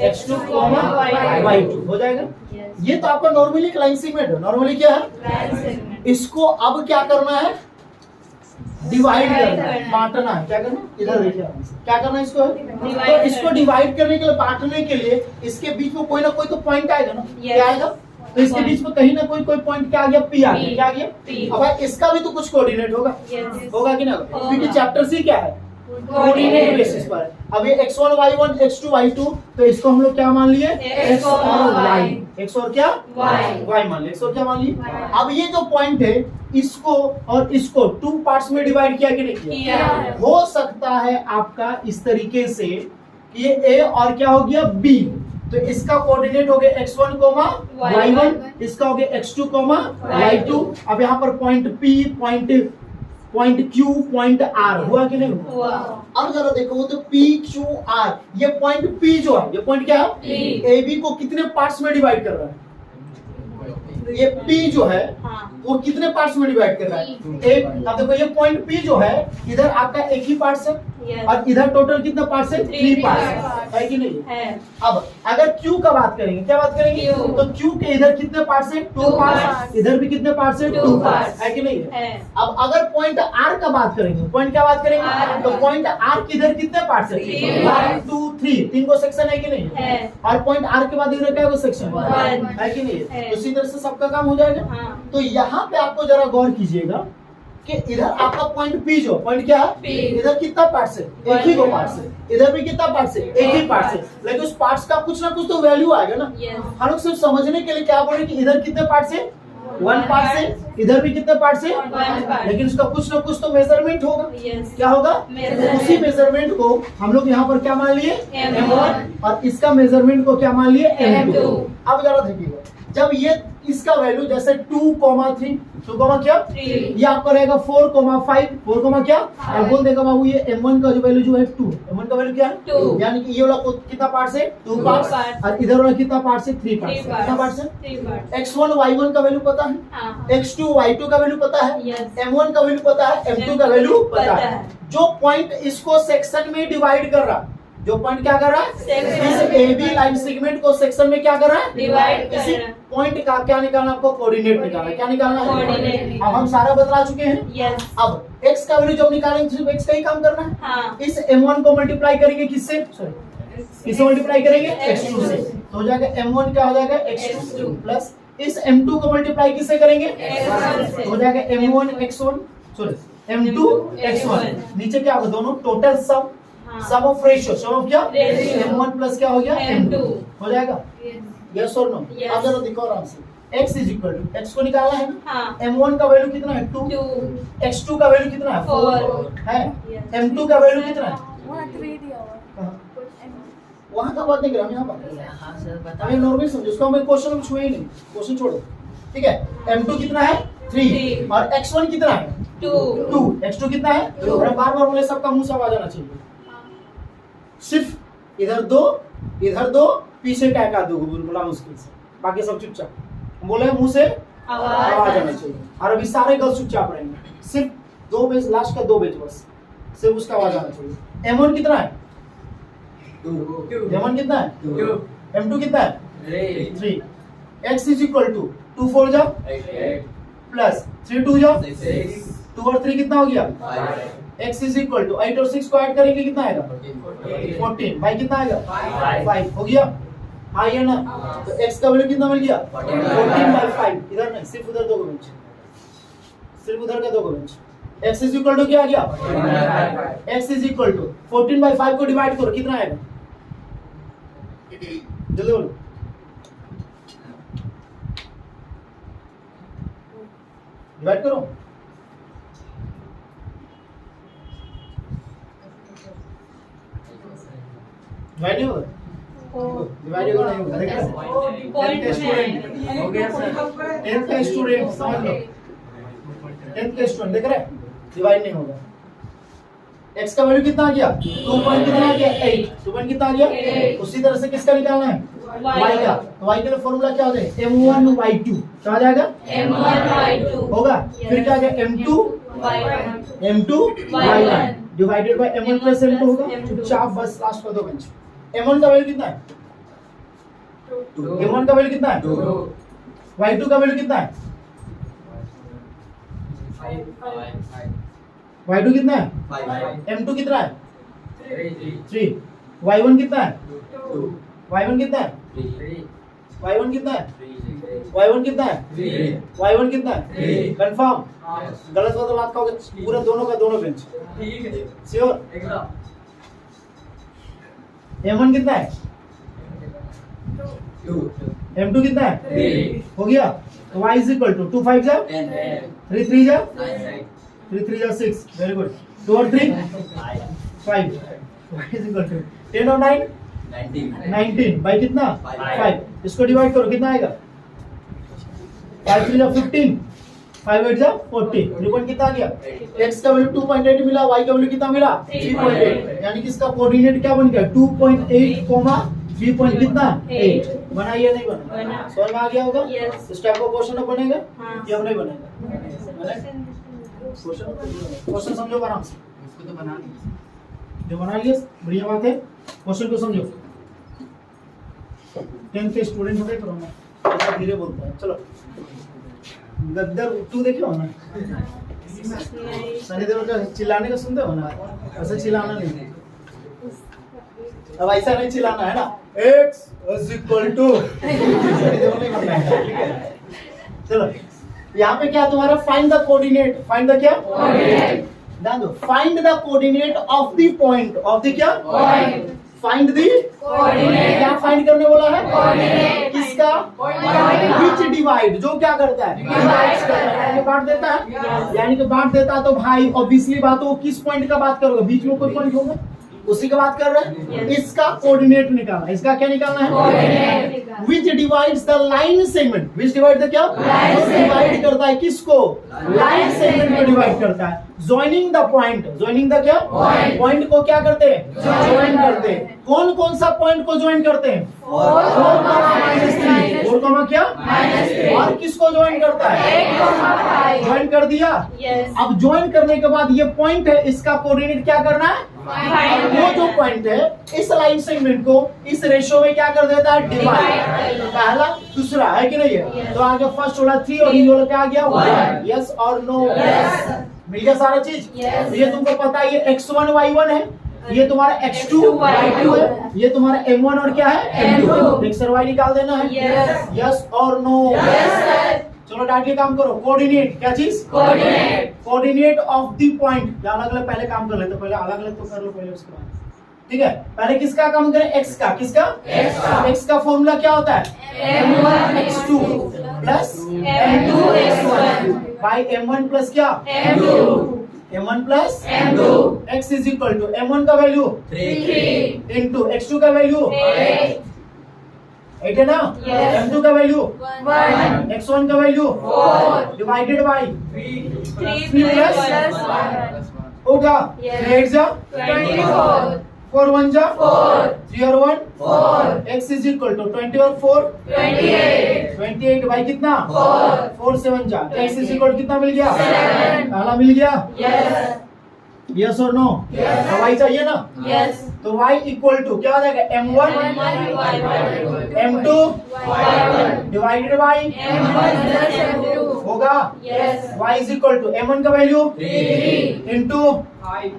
x2 y2 हो जाएगा, ये तो आपका नॉर्मली लाइन सेगमेंट है, नॉर्मली क्या है, इसको अब क्या करना है, डिवाइड करना है, बांटना है, क्या करना है, इधर देखिए क्या करना है इसको, तो इसको डिवाइड करने के लिए, बांटने के लिए इसके बीच में कोई ना कोई तो पॉइंट आएगा ना, क्या आएगा, तो इसके बीच में कहीं ना कोई पॉइंट क्या आ गया, पी आ गया, क्या आ गया, अब भाई इसका भी तो कुछ कोऑर्डिनेट होगा, होगा कि ना, क्योंकि चैप्टर सी क्या है, कोऑर्डिनेट बेसिस पर। अब ये x1 y1 x2 y2, तो इसको हम लोग क्या मान लिए? X और Y। x और क्या? y मान लिए। x और क्या मान लिए? अब ये जो पॉइंट है इसको और इसको 2 पार्ट्स में डिवाइड किया कि नहीं किया? किया। हो सकता है आपका इस तरीके से कि ये a और क्या हो गया b, तो इसका कोऑर्डिनेट हो गया x1, y1, इसका हो गया x2, y2। अब यहाँ पर point p, point q, point r हुआ कि नहीं हुआ? अब जरा देखो तो p q r, ये पॉइंट p जो है, ये पॉइंट क्या है? P। ab को कितने पार्ट्स में डिवाइड कर रहा है? ये p जो है वो कितने पार्ट्स में डिवाइड कर रहा है? एक। अब देखो ये पॉइंट p जो है इधर आपका एक ही पार्ट्स है और इधर टोटल कितना पार्ट्स है? 3 पार्ट्स है कि नहीं? है। अब अगर Q का बात करेंगे, क्या बात करेंगे? Q। तो Q के इधर कितने पार्ट्स हैं? 2 पार्ट्स। इधर भी कितने पार्ट्स हैं? 2 पार्ट्स है कि नहीं? है। अब अगर पॉइंट R का बात करेंगे, पॉइंट क्या बात करेंगे? R। तो पॉइंट R के इधर कितने पार्ट्स हैं? 3 1 2 3, 3 को सेक्शन है कि नहीं? है। और पॉइंट R के बाद इधर क्या है? सेक्शन 1 है कि नहीं? है। तो इसी तरह से सबका काम हो जाएगा। हाँ। तो यहाँ पे आपको जरा गौर कीजिएगा कि इधर आपका पॉइंट P जो पॉइंट क्या है? P। इधर कितना पार्ट्स है? एक ही को पार्ट्स है। इधर भी कितना पार्ट्स है? एक ही पार्ट्स है। लेकिन उस पार्ट्स का कुछ ना कुछ तो वैल्यू आएगा ना। Yes। हम लोग सिर्फ समझने के लिए क्या बोले कि इधर कितने पार्ट्स है? 1 पार्ट्स है। इधर भी कितने पार्ट्स है? 1 पार्ट। लेकिन उसका कुछ ना कुछ तो मेजरमेंट होगा। Yes। क्या होगा? Measurement। उसी मेजरमेंट को हम लोग यहाँ पर क्या मान लिए? M1। और इसका मेजरमेंट को क्या मान लिए? M2। अब जरा देखिएगा, जब ये इसका वैल्यू जैसे 2,3, 2, क्या 3। ये आपका रहेगा 4,5, 4, क्या और बोल देगा बाबू ये M1 का जो वैल्यू जो है 2, M1 का वैल्यू क्या है? 2। यानी कि ये वाला कितना पार्ट्स है? 2 पार्ट्स। पार्ट्स। और इधर वाला कितना पार्ट्स है? 3 पार्ट्स। 3 कितना पार्ट्स है? 3 पार्ट। x1 y1 का वैल्यू पता है, हाँ। x2 y2 का वैल्यू पता है, Yes। m1 का वैल्यू पता है, m2 का वैल्यू पता पता है। है। जो पॉइंट इसको सेक्शन में डिवाइड कर रहा, जो पॉइंट क्या कर रहा है? Section इस AB लाइन सेगमेंट को सेक्शन में क्या कर रहा है? Divide कर इसी रहा है। पॉइंट का क्या निकालना आपको? कोऑर्डिनेट निकालना है। क्या निकालना है? Coordinate। अब हम सारा बतला चुके हैं। Yes। अब x का वैल्यू जब निकालेंगे सिर्फ x का ही काम करना है। हाँ। इस m1 को मल्टीप्लाई करेंगे किससे? सॉरी, किससे मल्टीप्लाई करेंगे? x2 से। तो हो जाएगा m1 क्या हो जाएगा? x2 प्लस इस m2 को मल्टीप्लाई किससे करेंगे? x1 से। तो हो जाएगा m1 x1 sorry m2 x1। नीचे क्या होगा? दोनों टोटल सम, हाँ। सम ऑफ रेशियो, सम ऑफ क्या? Ratio। m1 प्लस क्या हो गया? M2। हो जाएगा? यस और नो? Yes। अब जरा देखो आराम से, x is equal to, x को निकालना है ना? हाँ। m1 का वैल्यू कितना है? 2, 2। x2 का वैल्यू कितना है? 4 है। Yes। m2 का वैल्यू कितना है? वहाँ 3 दिया हुआ कहाँ? है। वहां का बात नहीं कर रहा, हम यहाँ बात हमें नॉर्मल समझो, उसको हमें क्वेश्चन में छुए ही नहीं, क्वेश्चन छोड़ो। ठीक है, m2 कितना है? 3 3। और x1 कितना है? 2। x2 कितना है? 2। और बार-बार बोले सबका मुंह से आवाज आना चाहिए। सिर्फ इधर दो पीछे क्या का दो बड़ा मुश्किल से, बाकी सब चुपचाप बोले, मुंह से आवाज आना चाहिए। और अभी सारे गर्ल्स चुपचाप रहेंगे, सिर्फ 2 बेच, लास्ट का 2 बेच बस, सिर्फ उसका आवाज आना चाहिए। m1 कितना है? 2। m1 कितना है? 2। m2 कितना है? 3। x इज इक्वल टू 2 4 जा प्लस 3 2 जा 2 और 3 कितना हो गया? x इज इक्वल टू 8 और 6 को ऐड करेंगे कितना आएगा? 14। भाई कितना आएगा? 5 हो गया। हाँ ये ना, तो x का वैल्यू कितना मिल गया? 14/5। इधर नहीं, सिर्फ उधर 2 को बेंच, सिर्फ उधर का 2 को बेंच। x इज इक्वल टू क्या आ गया? x इज इक्वल टू 14/5 को डिवाइड करो, कितना आएगा? जल्दी बोलो। डिवाइड करो। डिवाइड नहीं होगा? डिवाइड होगा नहीं होगा? देख रहे हो? पॉइंट टेंथ स्टूडेंट हो गया सर। 10th का स्टूडेंट समझ लो, 10th का स्टूडेंट देख रहे हैं, डिवाइड नहीं होगा। x का वैल्यू कितना आ गया? 2 पॉइंट कितना आ गया? 8। 2 पॉइंट कितना आ गया? 8। उसी तरह से किसका निकालना है? y का। तो y के लिए फॉर्मूला क्या हो जाएगा? m1 y2 क्या आ जाएगा? M1 Y2 होगा। फिर क्या आ गया? m2 Y1 m2 y1 divided by m1 plus m2 होगा। चुपचाप बस लास्ट का 2 बेंच। m1 का वैल्यू कितना है? m1 का वैल्यू कितना है? 2। y2 का वैल्यू कितना है? y2 कितना है? 5। m2 कितना है? 3। y1 कितना है? 2। y1 कितना है? y1 कितना है? y1 कितना है? y1 कितना है? कंफर्म? गलत हो तो बात कहोगे, पूरा दोनों का दोनों बेंच। श्योर? m1 कितना है? m2 कितना है? हो गया? तो y is equal to 2 5 जा 3 3 जा 3 3 जा 6, वेरी गुड। 2 और 3 5, y is equal to 10 और 9 19 बाई कितना? 5। इसको डिवाइड करो, कितना आएगा? 5 3 जा 15, 5 8 जा 40। त्रिकोण कितना आ गया? x का वैल्यू 2.8 मिला, y का वैल्यू कितना मिला? 3.8। यानी कि इसका कोऑर्डिनेट क्या बन गया? 2.8 कोमा 3 पॉइंट कितना? 8। बनाइए नहीं बना? समझ में आ गया होगा? इस टाइप का क्वेश्चन अब बनेगा या नहीं बनेगा? क्वेश्चन समझो आराम से, इसको तो बना नहीं। जो बना लिए बढ़िया बात है। क्वेश्चन को समझो। 10th के स्टूडेंट होते करो ना, ऐसा धीरे बोलता है। चलो गद्दर तू देखो ना, सनी देओल का चिल्लाने का सुनते हो ना, ऐसा चिल्लाना नहीं, अब ऐसा नहीं चिल्लाना है ना, x is equal to Sunny Deol नहीं करना है, ठीक है। चलो यहाँ पे क्या तुम्हारा find the coordinate, find the क्या कोऑर्डिनेट, ध्यान दो, find the coordinate of the point, of the क्या पॉइंट, फाइंड द कोऑर्डिनेट, क्या फाइंड करने बोला है? कोऑर्डिनेट, किसका? विच डिवाइड, जो क्या करता है? डिवाइड करता है, यानी बांट देता है, यानी कि बांट देता है। तो भाई ऑब्वियसली बात हो, किस पॉइंट का बात करोगे? बीच में कोई पॉइंट होगा, उसी का बात कर रहे हैं। इसका कोऑर्डिनेट निकालना, इसका क्या निकालना है? Coordinate. Which divides the line segment, which divide the क्या? डिवाइड करता है किसको? लाइन सेगमेंट को डिवाइड करता है। Joining the point, joining the क्या पॉइंट को क्या करते हैं? ज्वाइन करते हैं। कौन कौन सा पॉइंट को ज्वाइन करते हैं? 4, क्या और किसको ज्वाइन करता है? ज्वाइन कर दिया। अब ज्वाइन करने के बाद ये पॉइंट है, इसका कोऑर्डिनेट क्या करना है? वो जो पॉइंट है इस लाइन सेगमेंट को इस रेशियो में क्या कर देता है? डिवाइड। पहला दूसरा है कि नहीं है? तो आगे फर्स्ट वाला 3 और ये वाला क्या आ गया? 1। यस और नो? मिल गया सारा चीज। ये तुमको पता है, ये x1 y1 है, ये तुम्हारा x2 y2 है, ये तुम्हारा m1 और क्या है? m2। x और y निकाल देना है। यस और नो? चलो डाट के काम करो। कोऑर्डिनेट, क्या चीज? Coordinate, coordinate of the point. अलग अलग पहले काम कर लेते, पहले अलग अलग तो कर लो पहले, उसके बाद ठीक है। पहले किसका काम करें? x का। किसका? x का फॉर्मूला क्या होता है? m1 x2 plus m2 x1 by m1 plus क्या? m1 plus m2। x is equal to m1 का वैल्यू 3 इंटू x2 का वैल्यू 8 है ना? m2 का वैल्यू 1, x1 का वैल्यू 4 डिवाइडेड बाई 3 प्लस 1 होगा 8 जा 24, 4 1 जा 4, 3 और 1 4, x इज इक्वल टू 20 और 4 28 बाई कितना? 4 7 जा, x इज इक्वल कितना मिल गया? 7। पहला मिल गया। यस और नो? तो y चाहिए ना? तो y इक्वल टू क्या हो जाएगा? m1 m2 डिवाइडेड बाई होगा y is equal to m1 का value 3 into 5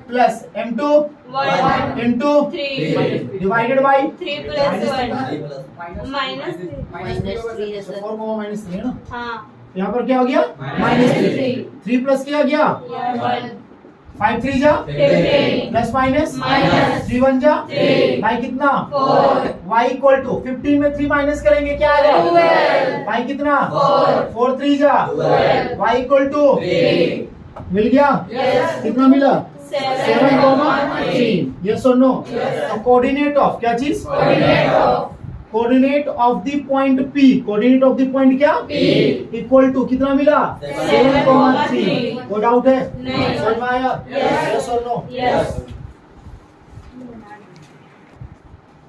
plus m2 into 3 divided by 3 plus 1 minus 3 -3 है ना? हाँ, यहाँ पर क्या हो गया? -3। 3 प्लस क्या गया? 5 3 जा 15 प्लस माइनस 3 1 जा 3 बाई कितना? 4। y इक्वल टू 15 में 3 माइनस करेंगे क्या आएगा? 12 बाई कितना? 4 3 जा 12 y इक्वल टू 3 मिल गया। कितना मिला? 7,3। यस और नो? तो कोऑर्डिनेट ऑफ क्या चीज? Coordinate of the point P, coordinate of the point क्या? P इक्वल टू कितना मिला? 7,3। कोई डाउट है? नहीं। समझ में आया? यस और नो?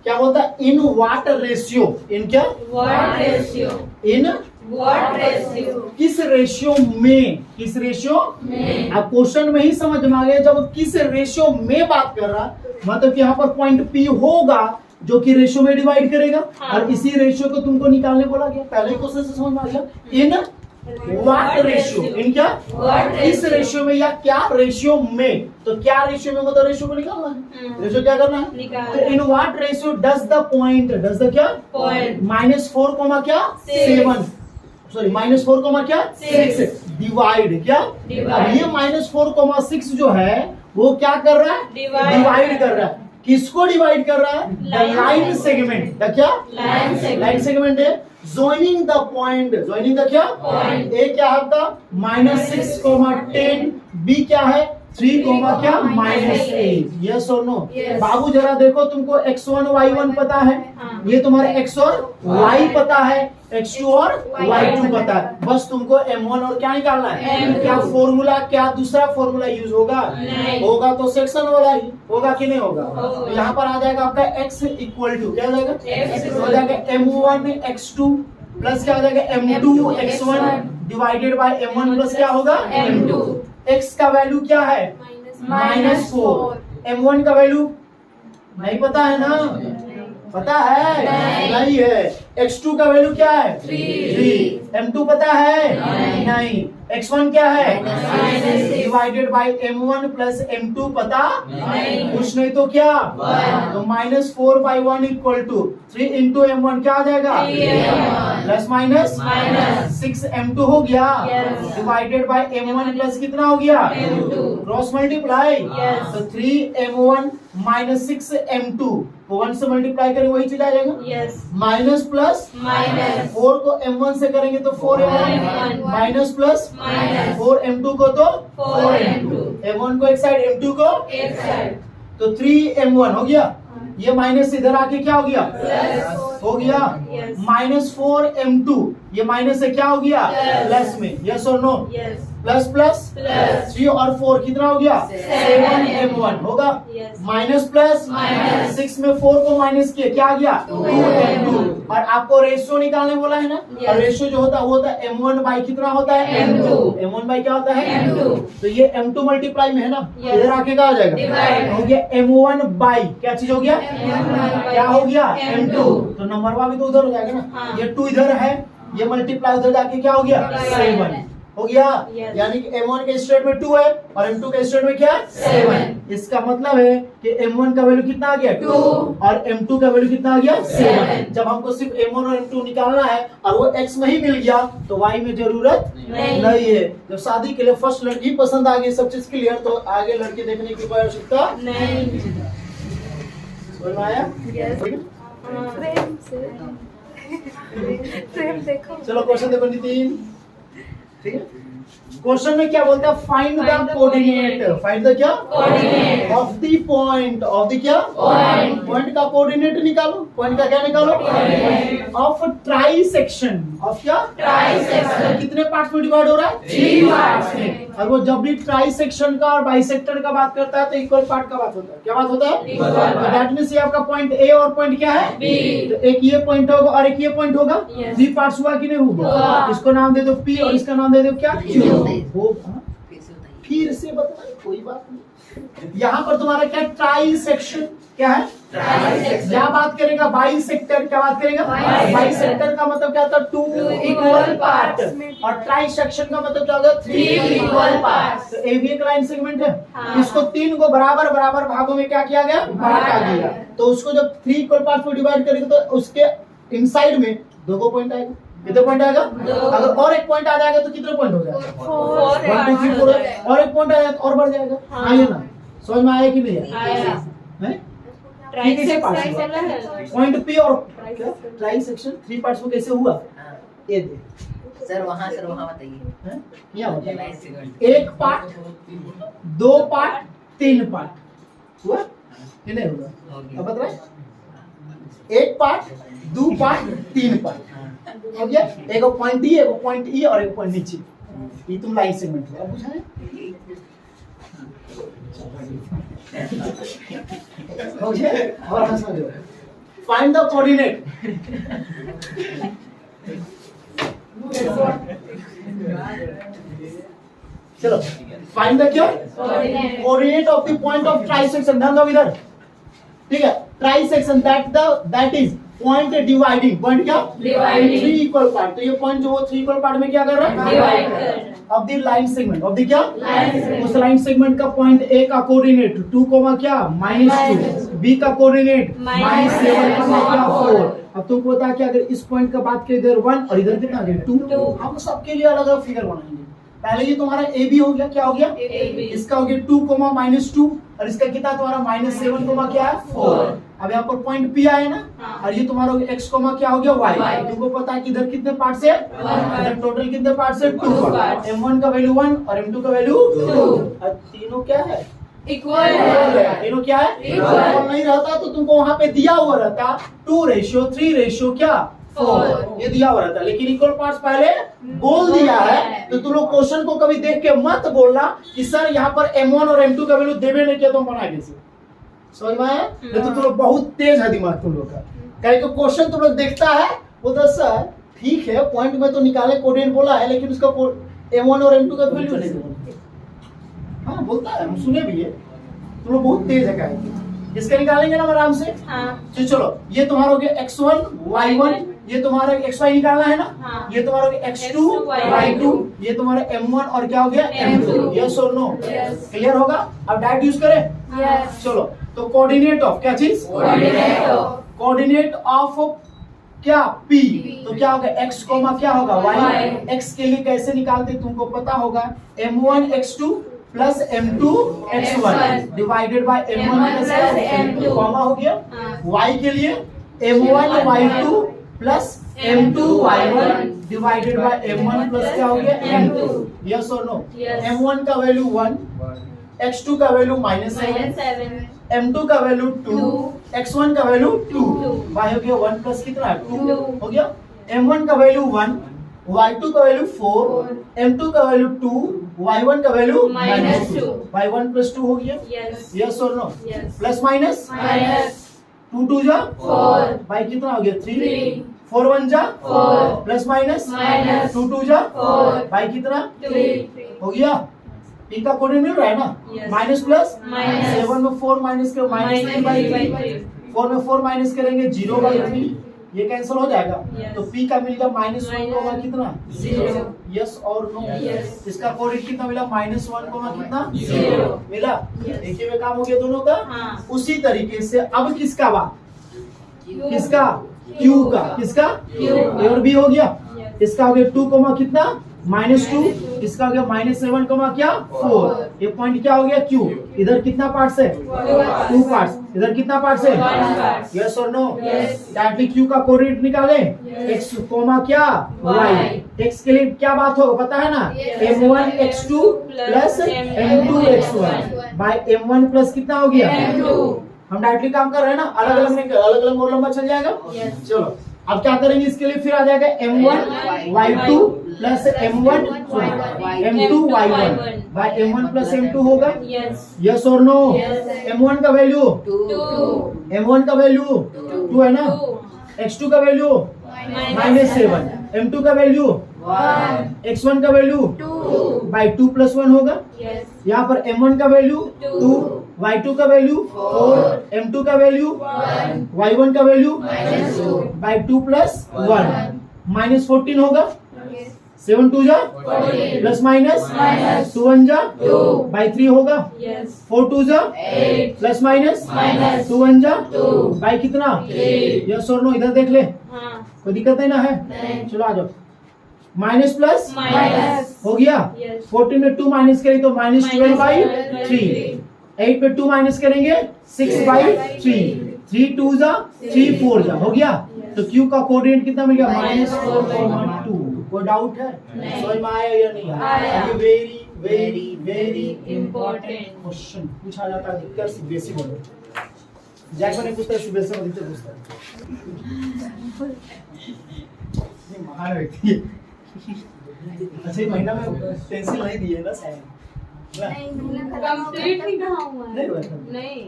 क्या बोलता है? इन व्हाट रेशियो? इन क्या? What ratio? In what ratio? किस रेशियो में? किस रेशियो में? आप क्वेश्चन में ही समझ में आ गया, जब किस रेशियो में बात कर रहा मतलब यहाँ पर पॉइंट P होगा जो कि रेशियो में डिवाइड करेगा। हाँ। और इसी रेशियो को तुमको निकालने बोला गया, पहले क्वेश्चन से समझ में आ गया। इन व्हाट रेशियो, इन क्या What इस ratio? रेशियो में या क्या रेशियो में, तो क्या रेशियो में मतलब रेशियो को निकालना है, रेशियो क्या करना है, निकालना तो इन what ratio does the point, does the क्या Point. -4 कोमा क्या Six. 7, सॉरी -4 कोमा क्या Six. 6 डिवाइड क्या, Divide. अब ये -4 कोमा 6 जो है वो क्या कर रहा है, Divide. डिवाइड कर रहा है, किसको डिवाइड कर रहा है, Line line segment. Segment, the क्या Line segment. लाइन सेगमेंट है, joining the point, joining the क्या Point. ए क्या है आपका -6 कोमा 10, बी क्या है 3 कोमा क्या -8, यस और नो। Yes. बाबू जरा देखो, तुमको x1 y1 पता है, हाँ। ये तुम्हारे x और y पता है, x2 और y2 पता है, बस तुमको m1 और क्या निकालना है, M2। क्या फॉर्मूला, क्या दूसरा फॉर्मूला यूज होगा, नहीं। होगा तो सेक्शन वाला ही होगा कि नहीं होगा, होगा। तो यहाँ पर आ जाएगा आपका x इक्वल टू क्या हो जाएगा, X हो जाएगा m1 x2 प्लस क्या हो जाएगा m2 x1 divided by m1 plus क्या होगा M2। x का वैल्यू क्या है -4, m1 का वैल्यू नहीं पता है ना, पता है नहीं है, x2 का वैल्यू क्या है 3, m2 पता है नहीं, x1 क्या है -6 divided by m1 plus m2 पता नहीं। कुछ नहीं तो क्या, One। तो -4 bye 1 equal to 3 into m1 क्या आ जाएगा 3m1 plus minus Minus 6 m2 हो गया Yes। Divided by m1 plus कितना हो गया M2। Cross multiply, Yes। तो 3m1 माइनस 6m2 को 1 से मल्टीप्लाई करेंगे वही चला जाएगा, Yes। माइनस प्लस Minus 4 को m1 से करेंगे तो 4m1 minus plus Minus 4m2 को तो 4m2 m1 को एक साइड m2 को एक साइड तो 3m1 हो गया, ये माइनस इधर आके क्या हो गया प्लस हो गया Yes। -4m2, ये माइनस से क्या हो गया Yes। प्लस में, यस और no, yes plus plus plus 3 और 4 कितना हो गया 7m1 होगा, Yes। माइनस प्लस Minus 6 में 4 को माइनस किया क्या आ गया 2m2, और आपको रेशियो निकालने बोला है ना, Yes। और रेशियो जो होता है वो होता है m1 बाई कितना होता है M2, m1 बाई क्या होता है M2, तो ये m2 मल्टीप्लाई में है ना, Yes। इधर आके क्या हो जाएगा Divide। हो गया m1 बाई क्या चीज हो गया M1 क्या हो गया M2, तो नंबरवा भी तो उधर हो जाएगा ना, हाँ। ये 2 इधर है, ये मल्टीप्लाई उधर जाके क्या हो गया Divide। 7 हो गया, Yes। यानी कि m1 के स्टेट में 2 है और m2 के स्टेट में क्या है 7। इसका मतलब है कि m1 का वैल्यू कितना आ गया 2 2 और m2 का वैल्यू कितना आ गया 7। 7। जब हमको सिर्फ m1 और m2 निकालना है और वो x में ही मिल गया तो y में जरूरत नहीं है। जब शादी के लिए फर्स्ट लड़की पसंद आ गई, सब चीज क्लियर, तो आगे लड़की देखने की कोई आवश्यकता नहीं समझ में आया? Yes। ठीक है? प्रेम से प्रेम देखो चलो क्वेश्चन देखो नितिन, ठीक है। क्वेश्चन में क्या बोलता है, find Find the the coordinate, coordinate। Find the क्या Coordinate। Of the point, of the क्या Point। पॉइंट का कोऑर्डिनेट निकालो, पॉइंट का क्या निकालो Coordinate। Of try section, of क्या Trisection। कितने पार्ट्स में डिवाइड हो रहा है 3 parts में। और वो जब भी ट्राई सेक्शन का और बाइसेक्टर का बात करता है तो इक्वल पार्ट का बात होता है, क्या बात होता है Equal part। तो दैट मींस ये आपका पॉइंट ए और पॉइंट क्या है B। तो एक ये पॉइंट होगा और एक ये पॉइंट होगा, Yes। 3 पार्ट्स हुआ कि नहीं हुआ, हुआ। इसको नाम दे दो P और इसका नाम दे दो क्या Q होगा, फिर से बताइए कोई बात नहीं। यहाँ पर तुम्हारा क्या ट्राई सेक्शन क्या है Trisection। क्या बात करेगा बाई सेक्टर, क्या बात करेगा Bisector। बाई सेक्टर का मतलब क्या होता है 2 Two equal equal part, parts। और ट्राई सेक्शन का मतलब क्या होगा 3 Three equal parts। तो ये भी एक लाइन सेगमेंट है, हाँ। इसको 3 को बराबर बराबर भागों में क्या किया गया बांटा गया, तो उसको जब 3 इक्वल पार्ट्स में डिवाइड करेंगे तो उसके इनसाइड में 2 को पॉइंट आएगा, कितने पॉइंट आएगा दो। अगर और एक पॉइंट आ जाएगा तो कितने पॉइंट हो जाएगा 4 1 2 3 4 और एक पॉइंट आया तो और बढ़ जाएगा, हाँ। आइए ना समझ में आया कि नहीं आया। है Trisection। पॉइंट पी और ट्राई सेक्शन 3 पार्ट्स में कैसे हुआ ये दे सर वहाँ बताइए। हैं? यहाँ होता एक पार्ट 2 पार्ट 3 पार्ट हुआ कि नहीं हुआ, अब बता रहे एक पार्ट 2 पार्ट 3 पार्ट हो गया, एक पॉइंट डी एक पॉइंट ई और एक पॉइंट नीचे, ये तुम लाइन सेगमेंट हो, अब बुझा है हो गया और हंसा दो, फाइंड द कोऑर्डिनेट चलो फाइंड द क्या coordinate of the point of try section, ध्यान दो इधर, ठीक है try section that is point dividing, point क्या Dividing. 3 इक्वल पार्ट, तो ये पॉइंट जो वो 3 इक्वल पार्ट में क्या कर रहा है Divide कर रहा है। Of the line segment, of the क्या Line segment. उस लाइन सेगमेंट का पॉइंट ए का कोऑर्डिनेट 2 कोमा क्या -2, बी का कोऑर्डिनेट -7 कोमा क्या 4। अब तुमको पता है कि अगर इस पॉइंट का बात करें इधर 1 और इधर कितना आ गया 2, हम सबके लिए अलग अलग फिगर बनाएंगे। पहले ये तुम्हारा ए बी हो गया, क्या हो गया AB. इसका हो गया 2 कोमा -2 और इसका कितना तुम्हारा -7 कोमा क्या है 4। अब यहाँ पर पॉइंट पी आया ना, हाँ। और ये तुम्हारा हो गया x कोमा क्या हो गया y। Y. तुमको पता है कि इधर कितने पार्ट से इधर टोटल कितने पार्ट से 2 Two पार्ट, parts. m1 का वैल्यू 1 और m2 का वैल्यू 2 और तीनों क्या है Equal है। तीनों क्या है Equal. Equal नहीं रहता तो तुमको वहां पे दिया हुआ रहता 2:3 क्या 4, 4. ये दिया हुआ रहता, लेकिन इक्वल पार्ट्स पहले बोल दिया है। तो तुम लोग क्वेश्चन को कभी देख के मत बोलना कि सर यहाँ पर m1 और m2 का वैल्यू देवे नहीं किया तो हम बना कैसे, समझ में आया? नहीं तो तुम लोग बहुत तेज है दिमाग तुम लोग का, कहीं को क्वेश्चन तुम लोग देखता है बोलता सर ठीक है पॉइंट में तो निकाले कोऑर्डिनेट बोला है लेकिन उसका m1 और m2 का वैल्यू नहीं बोलता। हाँ बोलता है, हम सुने भी है, तुम लोग बहुत तेज है कहीं। इसका निकालेंगे ना आराम से। हाँ। तो चलो ये तुम्हारा हो गया x1 y1, ये तुम्हारा xy निकालना है ना, हाँ। ये तुम्हारा हो गया x2 X2, y2, ये तुम्हारा m1 और क्या हो गया m2। M2। यस और नो Yes। क्लियर होगा? अब डायरेक्ट यूज करें। Yes। चलो तो कोऑर्डिनेट ऑफ क्या चीज Coordinate of कोऑर्डिनेट ऑफ क्या p, तो क्या होगा x कोमा क्या होगा y। Y। x के लिए कैसे निकालते तुमको पता होगा, m1 x2 plus m2 x1 divided by m1 M1 plus M2 comma हो गया। हाँ। y के लिए m1 y2 plus m2 y1 divided by m1 plus क्या हो गया m2। यस और नो? Yes। m1 का वैल्यू 1, x2 का वैल्यू -7, -7 m2 का वैल्यू 2, Two। x1 का वैल्यू 2, Two। y हो गया 1 प्लस कितना 2 Two। हो गया। m1 का वैल्यू 1, y2 का वैल्यू 4, m2 का वैल्यू 2, y1 का वैल्यू -2, y1 प्लस 2 हो गया। Yes। यस और no? Yes। Plus minus Minus 2 2 जा 4 बाई कितना हो गया 3, Three। 4 1 जा 4 प्लस माइनस Minus 2 2 जा 4 बाई कितना 3 हो गया। इनका कोऑर्डिनेट मिल रहा है ना, Yes। माइनस प्लस Minus 7 में 4 माइनस करो -3/3, 4 में 4 माइनस करेंगे 0/3, ये कैंसिल हो जाएगा। Yes। तो p का मिलेगा -1 कोमा कितना 0 यस और नो? Yes। इसका कोऑर्डिनेट कितना मिला -1 कोमा कितना 0 मिला। Yes। एक ही में काम हो गया दोनों का। हाँ। उसी तरीके से अब किसका बात, किसका q का, किसका Q का। और b हो गया। Yes। इसका हो गया 2 कोमा कितना -2, इसका हो गया -7 कोमा क्या 4। ये पॉइंट क्या हो गया q। इधर कितना पार्ट्स है 2 पार्ट्स, इधर कितना पार्ट्स है 1 part। यस और नो? Yes। डायरेक्टली q का कोऑर्डिनेट निकाले Yes। x कोमा क्या y। x के लिए क्या बात होगा पता है ना, Yes। m1 x2 plus m2 x1 bye m1 plus कितना हो गया M2। हम डायरेक्टली काम कर रहे हैं ना, अलग अलग नहीं, अलग अलग और लंबा चल जाएगा। Yes। चलो अब क्या करेंगे, इसके लिए फिर आ जाएगा m1 y2 plus m1 m2 y1 bye m1 plus m2 होगा। Yes। यस और नो? Yes। m1 का वैल्यू 2 m1 का वैल्यू 2 है ना, x2 का वैल्यू -7, m2 का वैल्यू 1 x1 का वैल्यू 2 बाय 2 प्लस 1 होगा। Yes। यहाँ पर m1 का वैल्यू 2, y2 का वैल्यू 4, m2 का वैल्यू 1 y1 का वैल्यू -2 बाय 2 प्लस 1 -14 होगा। 7 2 जा 14 प्लस माइनस Minus 2 1 जा 2 बाय 3 होगा। Yes। 4 2 जा 8 प्लस माइनस Minus 2 1 जा 2 बाय कितना 3 यस और नो? इधर देख ले, हाँ। कोई दिक्कत नहीं ना है? नहीं। चलो आ जाओ, माइनस प्लस Minus हो गया। Yes। 14 में 2 माइनस करें तो -12/3, 8 पे 2 माइनस करेंगे 6/3, 3 2 जा 3 4 जा हो गया। तो q का कोऑर्डिनेट कितना मिल गया -4/2। कोई डाउट है? नहीं। समझ में आया या नहीं आया? आया। ये very very very Important। Important question पूछा जाता है अधिकतर सीबीएसई बोर्ड में। जैक नहीं पूछता है, सीबीएसई में अधिकतर पूछता है। ये महान व्यक्ति है। अच्छा ये महीना में पेंसिल नहीं दी है ना शायद ना? कंप्लीट नहीं कहा हुआ नहीं है। हुआ था। नहीं,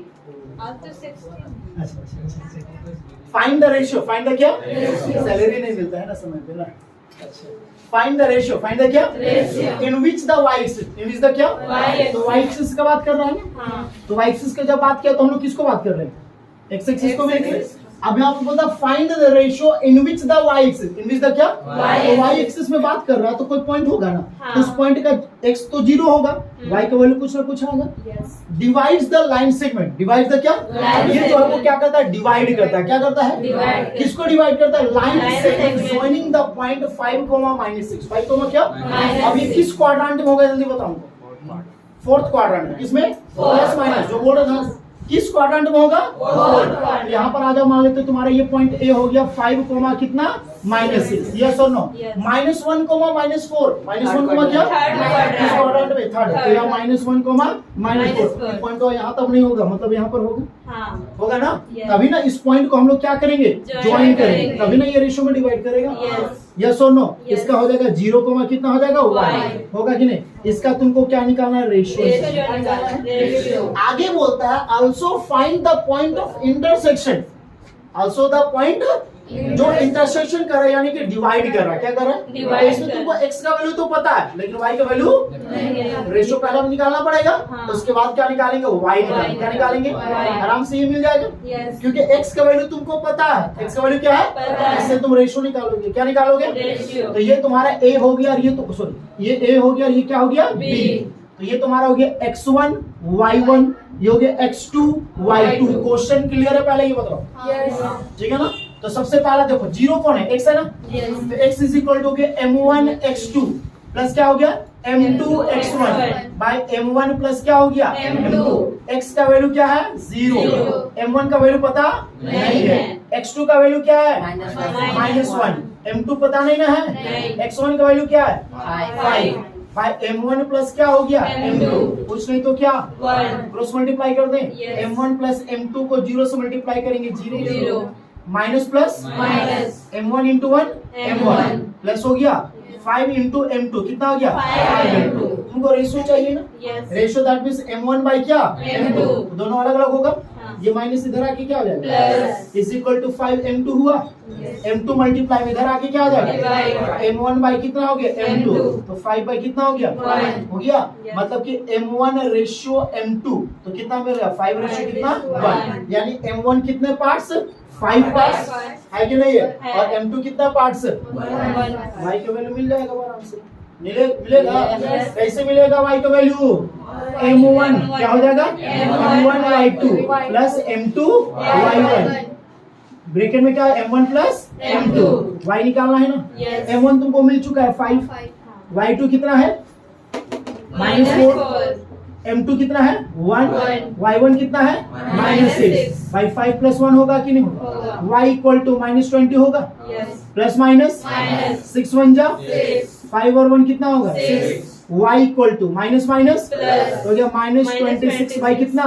आज तो 16 अच्छा। Find the ratio, find the क्या Ratio। सैलरी नहीं मिलता है ना समय पे ना। अच्छा find the ratio, find the क्या Ratio। In which the y axis, in which the क्या Y तो y एक्सिस का बात कर रहा है ना। हाँ। तो y एक्सिस का जब बात किया तो हम लोग किसको बात कर रहे हैं, x एक्सिस को भी अब यहाँ पे बोलता find the ratio in which the y axis, in which the क्या, तो y एक्सिस में बात कर रहा है तो कोई पॉइंट होगा ना, तो उस पॉइंट का x तो 0 होगा, y का वैल्यू कुछ ना कुछ होगा। Divides the line segment, divides the क्या, ये तो हमको क्या करता है, डिवाइड करता है, क्या करता है, किसको डिवाइड करता है, line segment joining the point 5,-6, 5, क्या, अब ये किस क्वाड्रेंट में होगा जल्दी बताओ हमको, फोर्थ क्वाड्रेंट में, किसमें, प्लस माइनस जो बोल रहा था, किस क्वाड्रेंट में होगा, फोर्थ। यहाँ पर आ जाओ, मान लेते तुम्हारा ये पॉइंट ए हो गया 5, कितना, -6, यस और नो, -1, -4, -1, क्या, किस क्वाड्रेंट में, थर्ड, तो यहाँ -1, -4 पॉइंट तो यहाँ तब नहीं होगा, मतलब यहाँ पर होगा, होगा ना, तभी ना इस पॉइंट को हम लोग क्या करेंगे, ज्वाइन करेंगे, तभी ना ये रेशियो में डिवाइड करेगा, यस और नो, इसका हो जाएगा 0, कितना हो जाएगा, 1 होगा कि नहीं, इसका तुमको क्या निकालना है, रेशियो। आगे बोलता है also find the point of intersection, also the point जो इंटरसेक्शन कर रहा है यानी कि डिवाइड कर रहा है, क्या कर रहा है, तो इसमें तुमको x का वैल्यू तो पता है लेकिन y का वैल्यू रेशियो पहले में निकालना पड़ेगा, उसके बाद क्या निकालेंगे, y निकालेंगे, क्या निकालेंगे, आराम से ये मिल जाएगा, क्योंकि x का वैल्यू तुमको पता है, x का वैल्यू क्या है, इससे तुम रेशियो निकालोगे, क्या निकालोगे, तो ये तुम्हारा a हो गया और ये तो सॉरी ये a हो गया और ये क्या हो गया, b, तो ये तुम्हारा हो गया x1 y1, ये हो गया x2 y2। क्वेश्चन क्लियर है, पहले ये बताओ, ठीक है ना, तो सबसे पहला देखो 0 कौन है, x है ना, तो x is equal to m1 x2 plus क्या हो गया m2 x1 bye m1 plus क्या हो गया m2, x का वैल्यू क्या है 0, m1 का वैल्यू पता नहीं है, x2 का वैल्यू क्या है -1, m2 पता नहीं ना है, x1 का वैल्यू क्या है 5 बाय m1 प्लस क्या हो गया m2, कुछ नहीं तो क्या क्रॉस मल्टीप्लाई कर दें, m1 प्लस m2 को 0 से मल्टीप्लाई करेंगे 0, minus plus m1 into 1 m1 plus हो गया 5 इंटू m2, कितना हो गया 5 तुमको रेशियो चाहिए ना, ratio that means m1 bye क्या m2, दोनों अलग अलग होगा, ये माइनस इधर आके क्या हो जाएगा इज इक्वल टू 5 m2 हुआ, m2 मल्टीप्लाई में इधर आके क्या हो जाएगा m1 बाय कितना हो गया m2, तो 5 बाय कितना हो गया हो गया, मतलब कि m1 रेशियो m2, तो कितना मिल गया 5 रेशियो कितना 1, यानी m1 कितने पार्ट्स 5 पार्ट्स है कि नहीं है, और m2 कितना पार्ट्स, y का वैल्यू मिल जाएगा आराम से, मिलेगा, कैसे मिलेगा y का वैल्यू, m1 क्या हो जाएगा m1 y2 plus m2 y1, bracket में क्या है m1 प्लस m2, y निकालना है ना, m1 तुमको मिल चुका है 5, y2 कितना है -4, m2 कितना है 1, y1 कितना है -6, बाई 5 प्लस 1 होगा कि नहीं होगा, y इक्वल टू -20 होगा, प्लस माइनस 6 1 जा 5 और 1 कितना होगा 6, y equal to minus minus हो गया -26 बाई कितना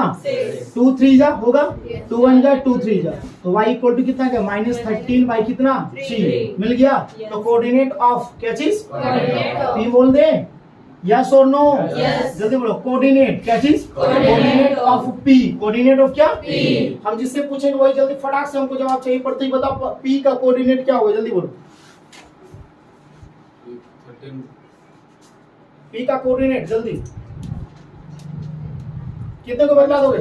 2 3 जा होगा, 2 1 जा 2 3 जा, तो y इक्वल टू कितना क्या -13 बाई कितना 3 मिल गया, तो कोऑर्डिनेट ऑफ क्या चीज p बोल दे, यस और नो, जल्दी बोलो, कोऑर्डिनेट क्या चीज, coordinate of p, coordinate of क्या p, हम जिससे पूछेंगे वही जल्दी फटाक से हमको जवाब चाहिए, पड़ते ही बताओ p का कोऑर्डिनेट क्या होगा, जल्दी बोलो, p का कोऑर्डिनेट जल्दी, कितने को बदला दोगे,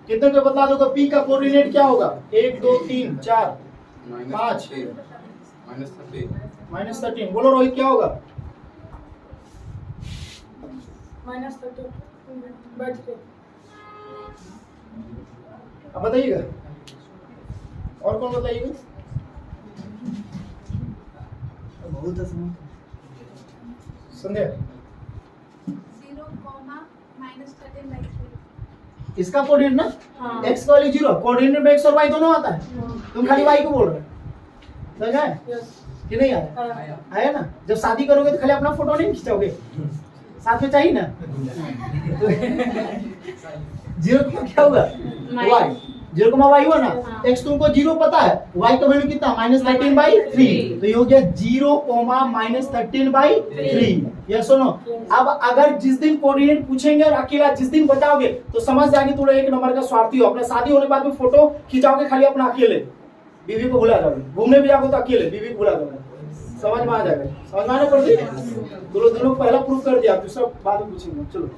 कितने को बदला दोगे, p का कोऑर्डिनेट क्या होगा 1 2 3 4 5 -13, बोलो रोहित क्या होगा -13 अब बताइएगा, और कौन बताइएगा, बहुत संध्या 0, -13/3 इसका कोऑर्डिनेट ना x का वैल्यू 0, कोऑर्डिनेट में x और y दोनों आता है, तुम खाली y को बोल रहे हो, समझ आया कि नहीं आया, आया ना, जब शादी करोगे तो खाली अपना फोटो नहीं खिंचाओगे, साथ में चाहिए ना, 0 क्या होगा y, 0, y हुआ ना, x तुमको 0 पता है, y का वैल्यू कितना -13/3, तो ये हो गया 0, -13/3, यस और नो। अब अगर जिस दिन कोऑर्डिनेट पूछेंगे और अकेला जिस दिन बताओगे तो समझ जाएंगे थोड़ा एक नंबर का स्वार्थी हो, अपना शादी होने के बाद में फोटो खिंचाओगे खाली अपना अकेले, बीवी को भुला जाओगे, घूमने भी जाओगे तो अकेले बीवी को भुला जाओगे, समझ में आ जाएगा, समझ में आना पड़ती है, दोनों पहला प्रूफ कर दिया, दूसरा बाद में पूछेंगे, चलो।